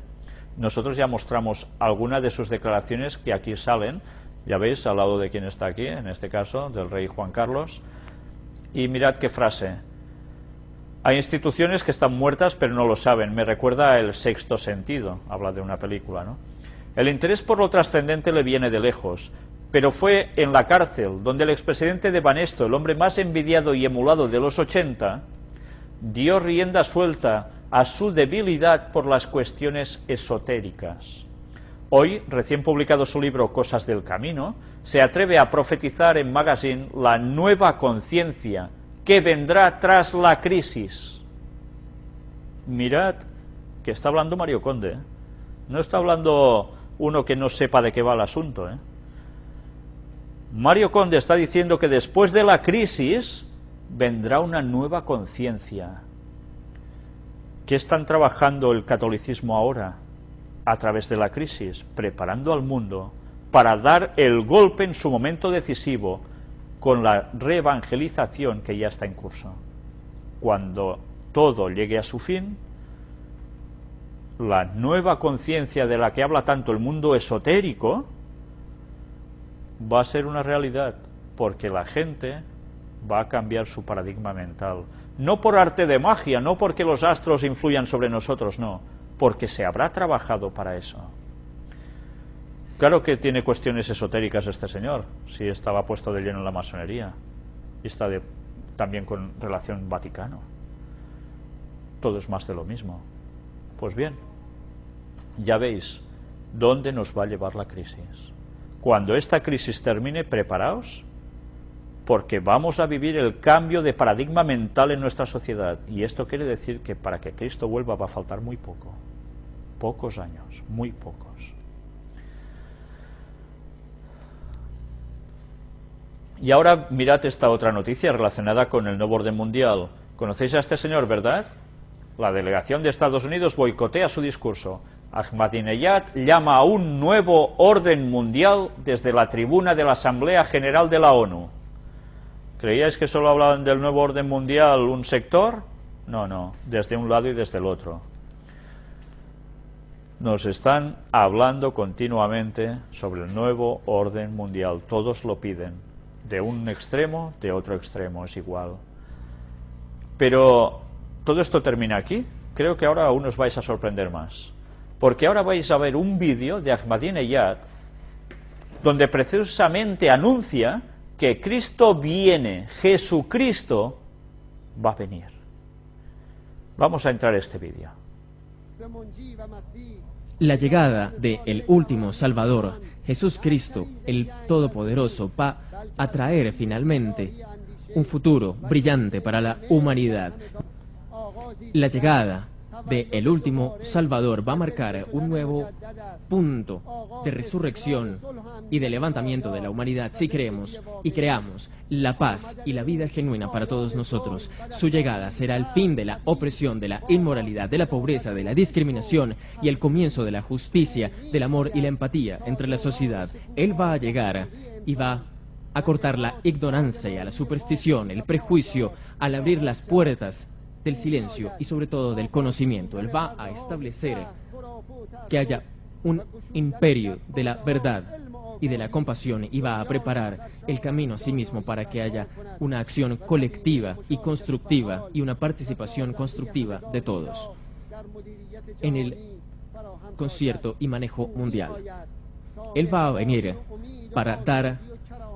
Nosotros ya mostramos algunas de sus declaraciones que aquí salen. Ya veis, al lado de quién está aquí, en este caso, del rey Juan Carlos. Y mirad qué frase. Hay instituciones que están muertas pero no lo saben. Me recuerda El sexto sentido. Habla de una película, ¿no? El interés por lo trascendente le viene de lejos. Pero fue en la cárcel donde el expresidente de Banesto, el hombre más envidiado y emulado de los 80, dio rienda suelta a su debilidad por las cuestiones esotéricas. Hoy, recién publicado su libro Cosas del Camino, se atreve a profetizar en Magazine la nueva conciencia que vendrá tras la crisis. Mirad que está hablando Mario Conde, no está hablando uno que no sepa de qué va el asunto, Mario Conde está diciendo que después de la crisis vendrá una nueva conciencia. ¿Qué están trabajando el catolicismo ahora a través de la crisis? Preparando al mundo para dar el golpe en su momento decisivo con la reevangelización que ya está en curso. Cuando todo llegue a su fin, la nueva conciencia de la que habla tanto el mundo esotérico va a ser una realidad, porque la gente va a cambiar su paradigma mental. No por arte de magia, no porque los astros influyan sobre nosotros, no, porque se habrá trabajado para eso. Claro que tiene cuestiones esotéricas este señor, si estaba puesto de lleno en la masonería, y está también con relación Vaticano. Todo es más de lo mismo. Pues bien, ya veis dónde nos va a llevar la crisis. Cuando esta crisis termine, preparaos, porque vamos a vivir el cambio de paradigma mental en nuestra sociedad. Y esto quiere decir que para que Cristo vuelva va a faltar muy poco. Pocos años, muy pocos. Y ahora mirad esta otra noticia relacionada con el nuevo orden mundial. ¿Conocéis a este señor, verdad? La delegación de Estados Unidos boicotea su discurso. Ahmadinejad llama a un nuevo orden mundial desde la tribuna de la Asamblea General de la ONU. ¿Creíais que solo hablaban del nuevo orden mundial un sector? No, no, desde un lado y desde el otro. Nos están hablando continuamente sobre el nuevo orden mundial. Todos lo piden. De un extremo, de otro extremo, es igual. Pero todo esto termina aquí. Creo que ahora aún os vais a sorprender más. Porque ahora vais a ver un vídeo de Ahmadinejad donde precisamente anuncia que Cristo viene, Jesucristo va a venir. Vamos a entrar a este vídeo.
La llegada de el último Salvador, Jesús Cristo, el Todopoderoso, va a traer finalmente un futuro brillante para la humanidad. La llegada de el último Salvador va a marcar un nuevo punto de resurrección y de levantamiento de la humanidad si creemos y creamos la paz y la vida genuina para todos nosotros. Su llegada será el fin de la opresión, de la inmoralidad, de la pobreza, de la discriminación y el comienzo de la justicia, del amor y la empatía entre la sociedad. Él va a llegar y va a cortar la ignorancia, la superstición, el prejuicio, al abrir las puertas del silencio y sobre todo del conocimiento. Él va a establecer que haya un imperio de la verdad y de la compasión y va a preparar el camino a sí mismo para que haya una acción colectiva y constructiva y una participación constructiva de todos en el concierto y manejo mundial. Él va a venir para dar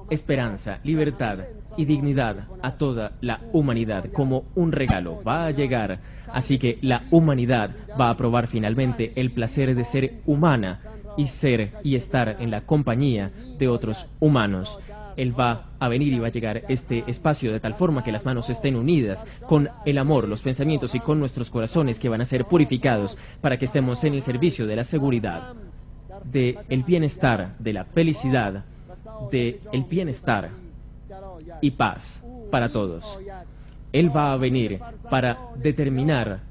esperanza, libertad y dignidad a toda la humanidad como un regalo. Va a llegar, así que la humanidad va a probar finalmente el placer de ser humana y ser y estar en la compañía de otros humanos. Él va a venir y va a llegar este espacio de tal forma que las manos estén unidas con el amor, los pensamientos y con nuestros corazones que van a ser purificados para que estemos en el servicio de la seguridad, del bienestar, de la felicidad, del bienestar y paz para todos. Él va a venir para determinar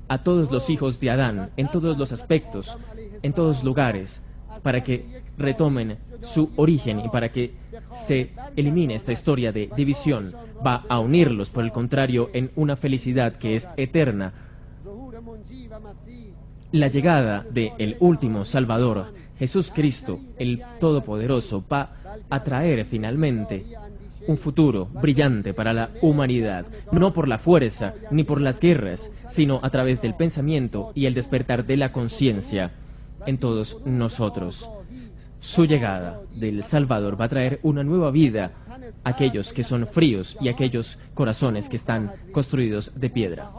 a todos los hijos de Adán en todos los aspectos, en todos lugares, para que retomen su origen y para que se elimine esta historia de división. Va a unirlos, por el contrario, en una felicidad que es eterna. La llegada del último Salvador, Jesús Cristo, el Todopoderoso, va a traer finalmente un futuro brillante para la humanidad, no por la fuerza ni por las guerras, sino a través del pensamiento y el despertar de la conciencia en todos nosotros. Su llegada del Salvador va a traer una nueva vida a aquellos que son fríos y a aquellos corazones que están construidos de piedra.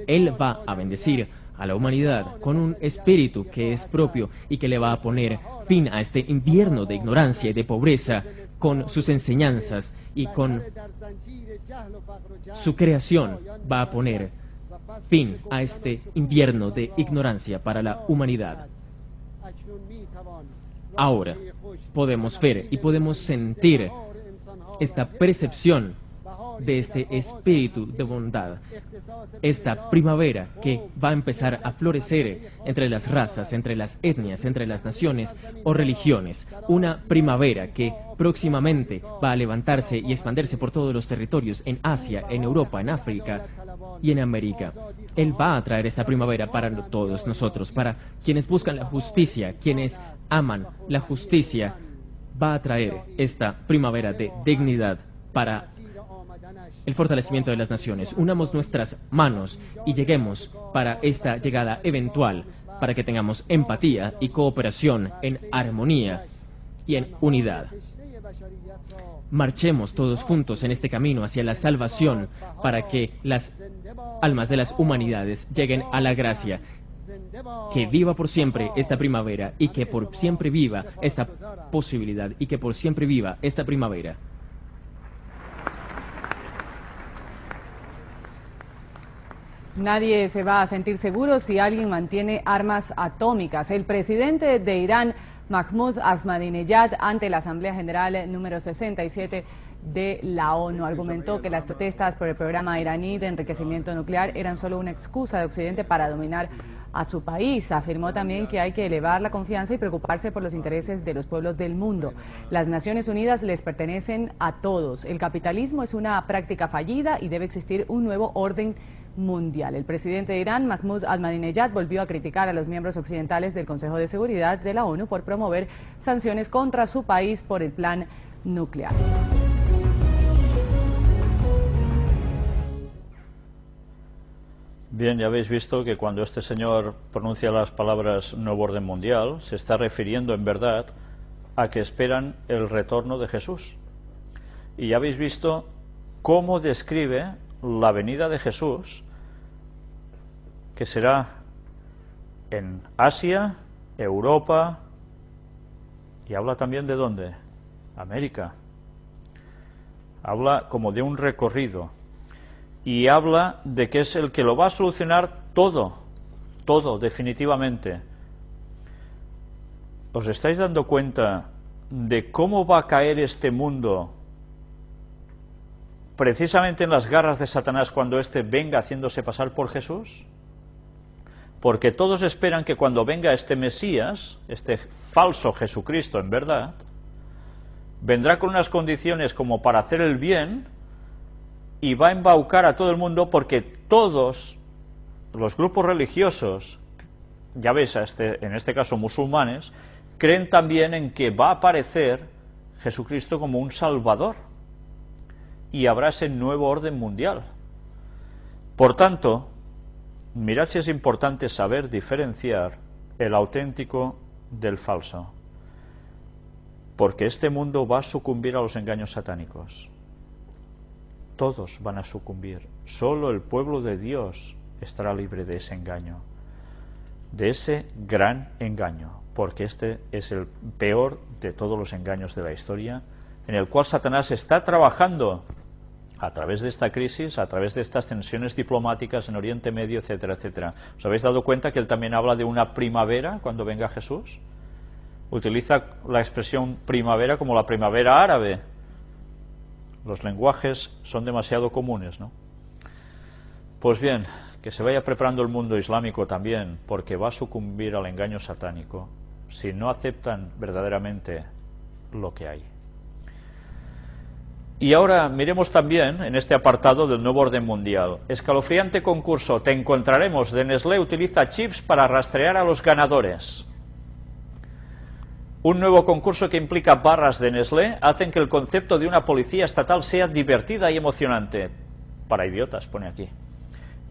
Él va a bendecir a la humanidad con un espíritu que es propio y que le va a poner fin a este invierno de ignorancia y de pobreza con sus enseñanzas y con su creación. Va a poner fin a este invierno de ignorancia para la humanidad. Ahora podemos ver y podemos sentir esta percepción de este espíritu de bondad, esta primavera que va a empezar a florecer entre las razas, entre las etnias, entre las naciones o religiones, una primavera que próximamente va a levantarse y expandirse por todos los territorios en Asia, en Europa, en África y en América. Él va a traer esta primavera para todos nosotros, para quienes buscan la justicia, quienes aman la justicia. Va a traer esta primavera de dignidad para el fortalecimiento de las naciones. Unamos nuestras manos y lleguemos para esta llegada eventual, para que tengamos empatía y cooperación en armonía y en unidad. Marchemos todos juntos en este camino hacia la salvación para que las almas de las humanidades lleguen a la gracia. Que viva por siempre esta primavera y que por siempre viva esta posibilidad y que por siempre viva esta primavera.
Nadie se va a sentir seguro si alguien mantiene armas atómicas. El presidente de Irán, Mahmoud Ahmadinejad, ante la Asamblea General número 67 de la ONU, argumentó que las protestas por el programa iraní de enriquecimiento nuclear eran solo una excusa de Occidente para dominar a su país. Afirmó también que hay que elevar la confianza y preocuparse por los intereses de los pueblos del mundo. Las Naciones Unidas les pertenecen a todos. El capitalismo es una práctica fallida y debe existir un nuevo orden mundial. El presidente de Irán, Mahmoud Ahmadinejad, volvió a criticar a los miembros occidentales del Consejo de Seguridad de la ONU por promover sanciones contra su país por el plan nuclear.
Bien, ya habéis visto que cuando este señor pronuncia las palabras nuevo orden mundial, se está refiriendo en verdad a que esperan el retorno de Jesús. Y ya habéis visto cómo describe la venida de Jesús, que será en Asia, Europa, y habla también de ¿dónde? América. Habla como de un recorrido. Y habla de que es el que lo va a solucionar todo, definitivamente. ¿Os estáis dando cuenta de cómo va a caer este mundo precisamente en las garras de Satanás cuando éste venga haciéndose pasar por Jesús? Porque todos esperan que cuando venga este Mesías, este falso Jesucristo en verdad, vendrá con unas condiciones como para hacer el bien, y va a embaucar a todo el mundo, porque todos los grupos religiosos, ya ves, en este caso musulmanes, creen también en que va a aparecer Jesucristo como un salvador y habrá ese nuevo orden mundial. Por tanto, mirad si es importante saber diferenciar el auténtico del falso, porque este mundo va a sucumbir a los engaños satánicos. Todos van a sucumbir, solo el pueblo de Dios estará libre de ese engaño, de ese gran engaño, porque este es el peor de todos los engaños de la historia, en el cual Satanás está trabajando a través de esta crisis, a través de estas tensiones diplomáticas en Oriente Medio, etcétera, etcétera. ¿Os habéis dado cuenta que él también habla de una primavera cuando venga Jesús? Utiliza la expresión primavera como la primavera árabe. Los lenguajes son demasiado comunes, ¿no? Pues bien, que se vaya preparando el mundo islámico también, porque va a sucumbir al engaño satánico si no aceptan verdaderamente lo que hay. Y ahora miremos también en este apartado del nuevo orden mundial. Escalofriante concurso, te encontraremos, de Nestlé utiliza chips para rastrear a los ganadores. Un nuevo concurso que implica barras de Nestlé hacen que el concepto de una policía estatal sea divertida y emocionante. Para idiotas, pone aquí.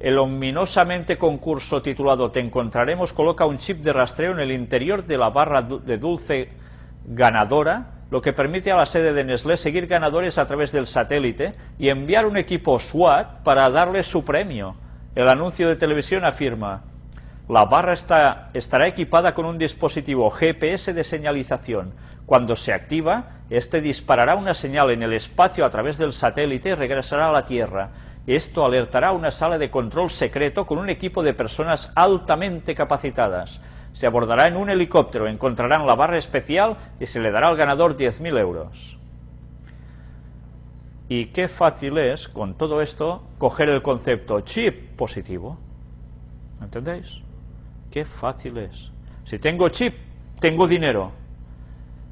El ominosamente concurso titulado Te encontraremos coloca un chip de rastreo en el interior de la barra de dulce ganadora, lo que permite a la sede de Nestlé seguir ganadores a través del satélite y enviar un equipo SWAT para darles su premio. El anuncio de televisión afirma: la barra estará equipada con un dispositivo GPS de señalización. Cuando se activa, este disparará una señal en el espacio a través del satélite y regresará a la Tierra. Esto alertará a una sala de control secreto con un equipo de personas altamente capacitadas. Se abordará en un helicóptero, encontrarán la barra especial y se le dará al ganador 10.000 euros. Y qué fácil es, con todo esto, coger el concepto chip positivo. ¿Entendéis? Qué fácil es. Si tengo chip, tengo dinero.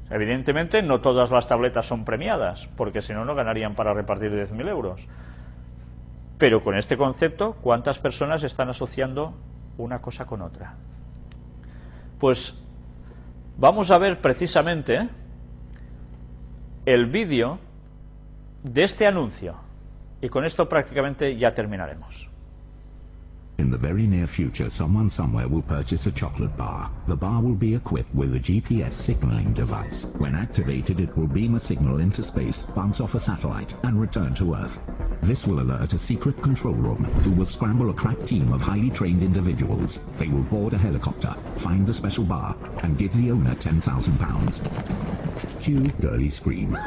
Evidentemente no todas las tabletas son premiadas, porque si no, no ganarían para repartir 10.000 euros. Pero con este concepto, ¿cuántas personas están asociando una cosa con otra? Pues vamos a ver precisamente el vídeo de este anuncio, y con esto prácticamente ya terminaremos.
In the very near future, someone somewhere will purchase a chocolate bar. The bar will be equipped with a GPS signaling device. When activated, it will beam a signal into space, bounce off a satellite, and return to Earth. This will alert a secret control room, who will scramble a crack team of highly trained individuals. They will board a helicopter, find the special bar, and give the owner £10,000. Cue girly scream.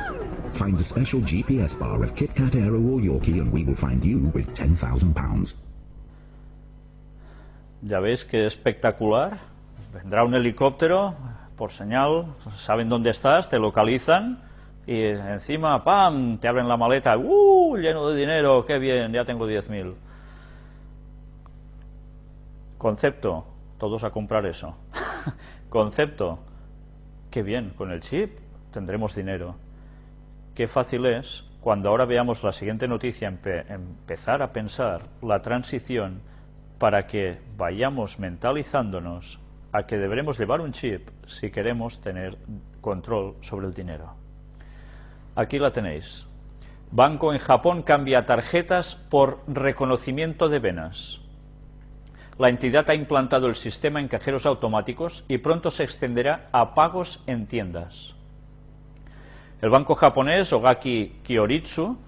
Find a special GPS bar of Kit Kat, Aero or Yorkie, and we will find you with £10,000.
Ya veis que espectacular. Vendrá un helicóptero por señal, saben dónde estás, te localizan y encima, ¡pam!, te abren la maleta, lleno de dinero, qué bien, ya tengo 10.000. Concepto, todos a comprar eso. Concepto, qué bien, con el chip tendremos dinero. Qué fácil es, cuando ahora veamos la siguiente noticia, empezar a pensar la transición para que vayamos mentalizándonos a que deberemos llevar un chip si queremos tener control sobre el dinero. Aquí la tenéis. Banco en Japón cambia tarjetas por reconocimiento de venas. La entidad ha implantado el sistema en cajeros automáticos y pronto se extenderá a pagos en tiendas. El banco japonés Ogaki Kyoritsu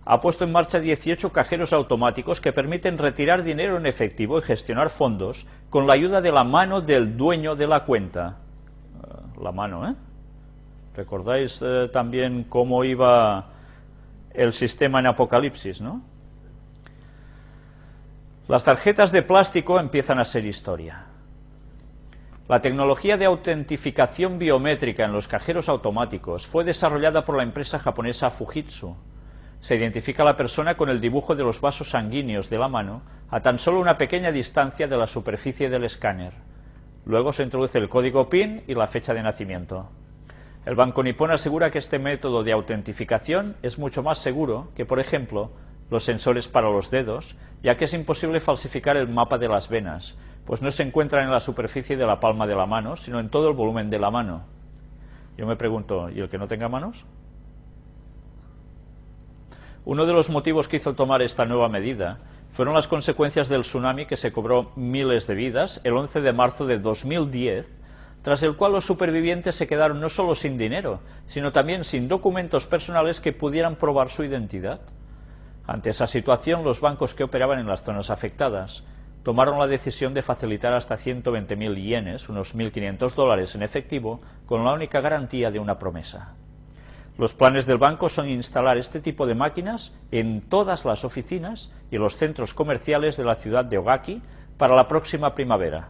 ha puesto en marcha 18 cajeros automáticos que permiten retirar dinero en efectivo y gestionar fondos con la ayuda de la mano del dueño de la cuenta. La mano, ¿eh? ¿Recordáis también cómo iba el sistema en Apocalipsis, no? Las tarjetas de plástico empiezan a ser historia. La tecnología de autentificación biométrica en los cajeros automáticos fue desarrollada por la empresa japonesa Fujitsu. Se identifica a la persona con el dibujo de los vasos sanguíneos de la mano a tan solo una pequeña distancia de la superficie del escáner. Luego se introduce el código PIN y la fecha de nacimiento. El Banco Nippon asegura que este método de autentificación es mucho más seguro que, por ejemplo, los sensores para los dedos, ya que es imposible falsificar el mapa de las venas, pues no se encuentran en la superficie de la palma de la mano, sino en todo el volumen de la mano. Yo me pregunto, ¿y el que no tenga manos? Uno de los motivos que hizo tomar esta nueva medida fueron las consecuencias del tsunami que se cobró miles de vidas el 11 de marzo de 2010, tras el cual los supervivientes se quedaron no solo sin dinero, sino también sin documentos personales que pudieran probar su identidad. Ante esa situación, los bancos que operaban en las zonas afectadas tomaron la decisión de facilitar hasta 120.000 yenes, unos $1.500 en efectivo, con la única garantía de una promesa. Los planes del banco son instalar este tipo de máquinas en todas las oficinas y los centros comerciales de la ciudad de Ogaki para la próxima primavera.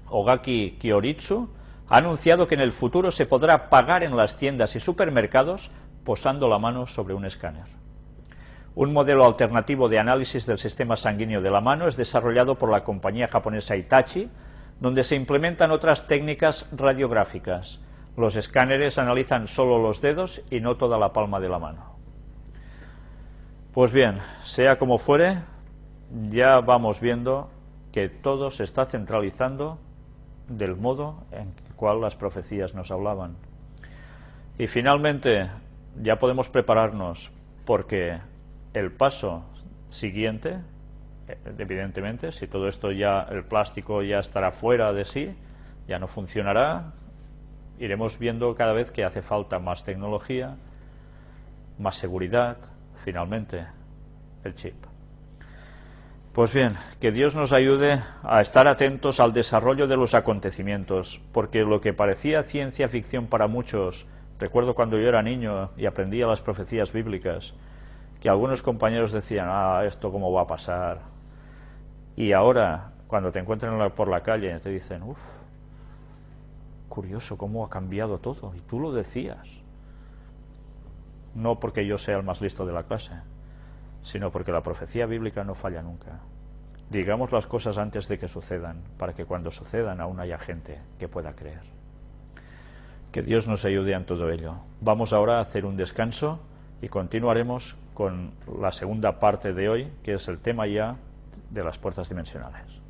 Ogaki Kyoritsu ha anunciado que en el futuro se podrá pagar en las tiendas y supermercados posando la mano sobre un escáner. Un modelo alternativo de análisis del sistema sanguíneo de la mano es desarrollado por la compañía japonesa Hitachi, donde se implementan otras técnicas radiográficas. Los escáneres analizan solo los dedos y no toda la palma de la mano. Pues bien, sea como fuere, ya vamos viendo que todo se está centralizando del modo en el cual las profecías nos hablaban. Y finalmente ya podemos prepararnos, porque el paso siguiente, evidentemente, si todo esto ya, el plástico ya estará fuera de sí, ya no funcionará, iremos viendo cada vez que hace falta más tecnología, más seguridad, finalmente el chip. Pues bien, que Dios nos ayude a estar atentos al desarrollo de los acontecimientos, porque lo que parecía ciencia ficción para muchos, recuerdo cuando yo era niño y aprendía las profecías bíblicas, que algunos compañeros decían, esto cómo va a pasar, y ahora cuando te encuentran por la calle te dicen, curioso cómo ha cambiado todo, y tú lo decías. No porque yo sea el más listo de la clase, sino porque la profecía bíblica no falla nunca. Digamos las cosas antes de que sucedan, para que cuando sucedan aún haya gente que pueda creer. Que Dios nos ayude en todo ello. Vamos ahora a hacer un descanso y continuaremos con la segunda parte de hoy, que es el tema ya de las puertas dimensionales.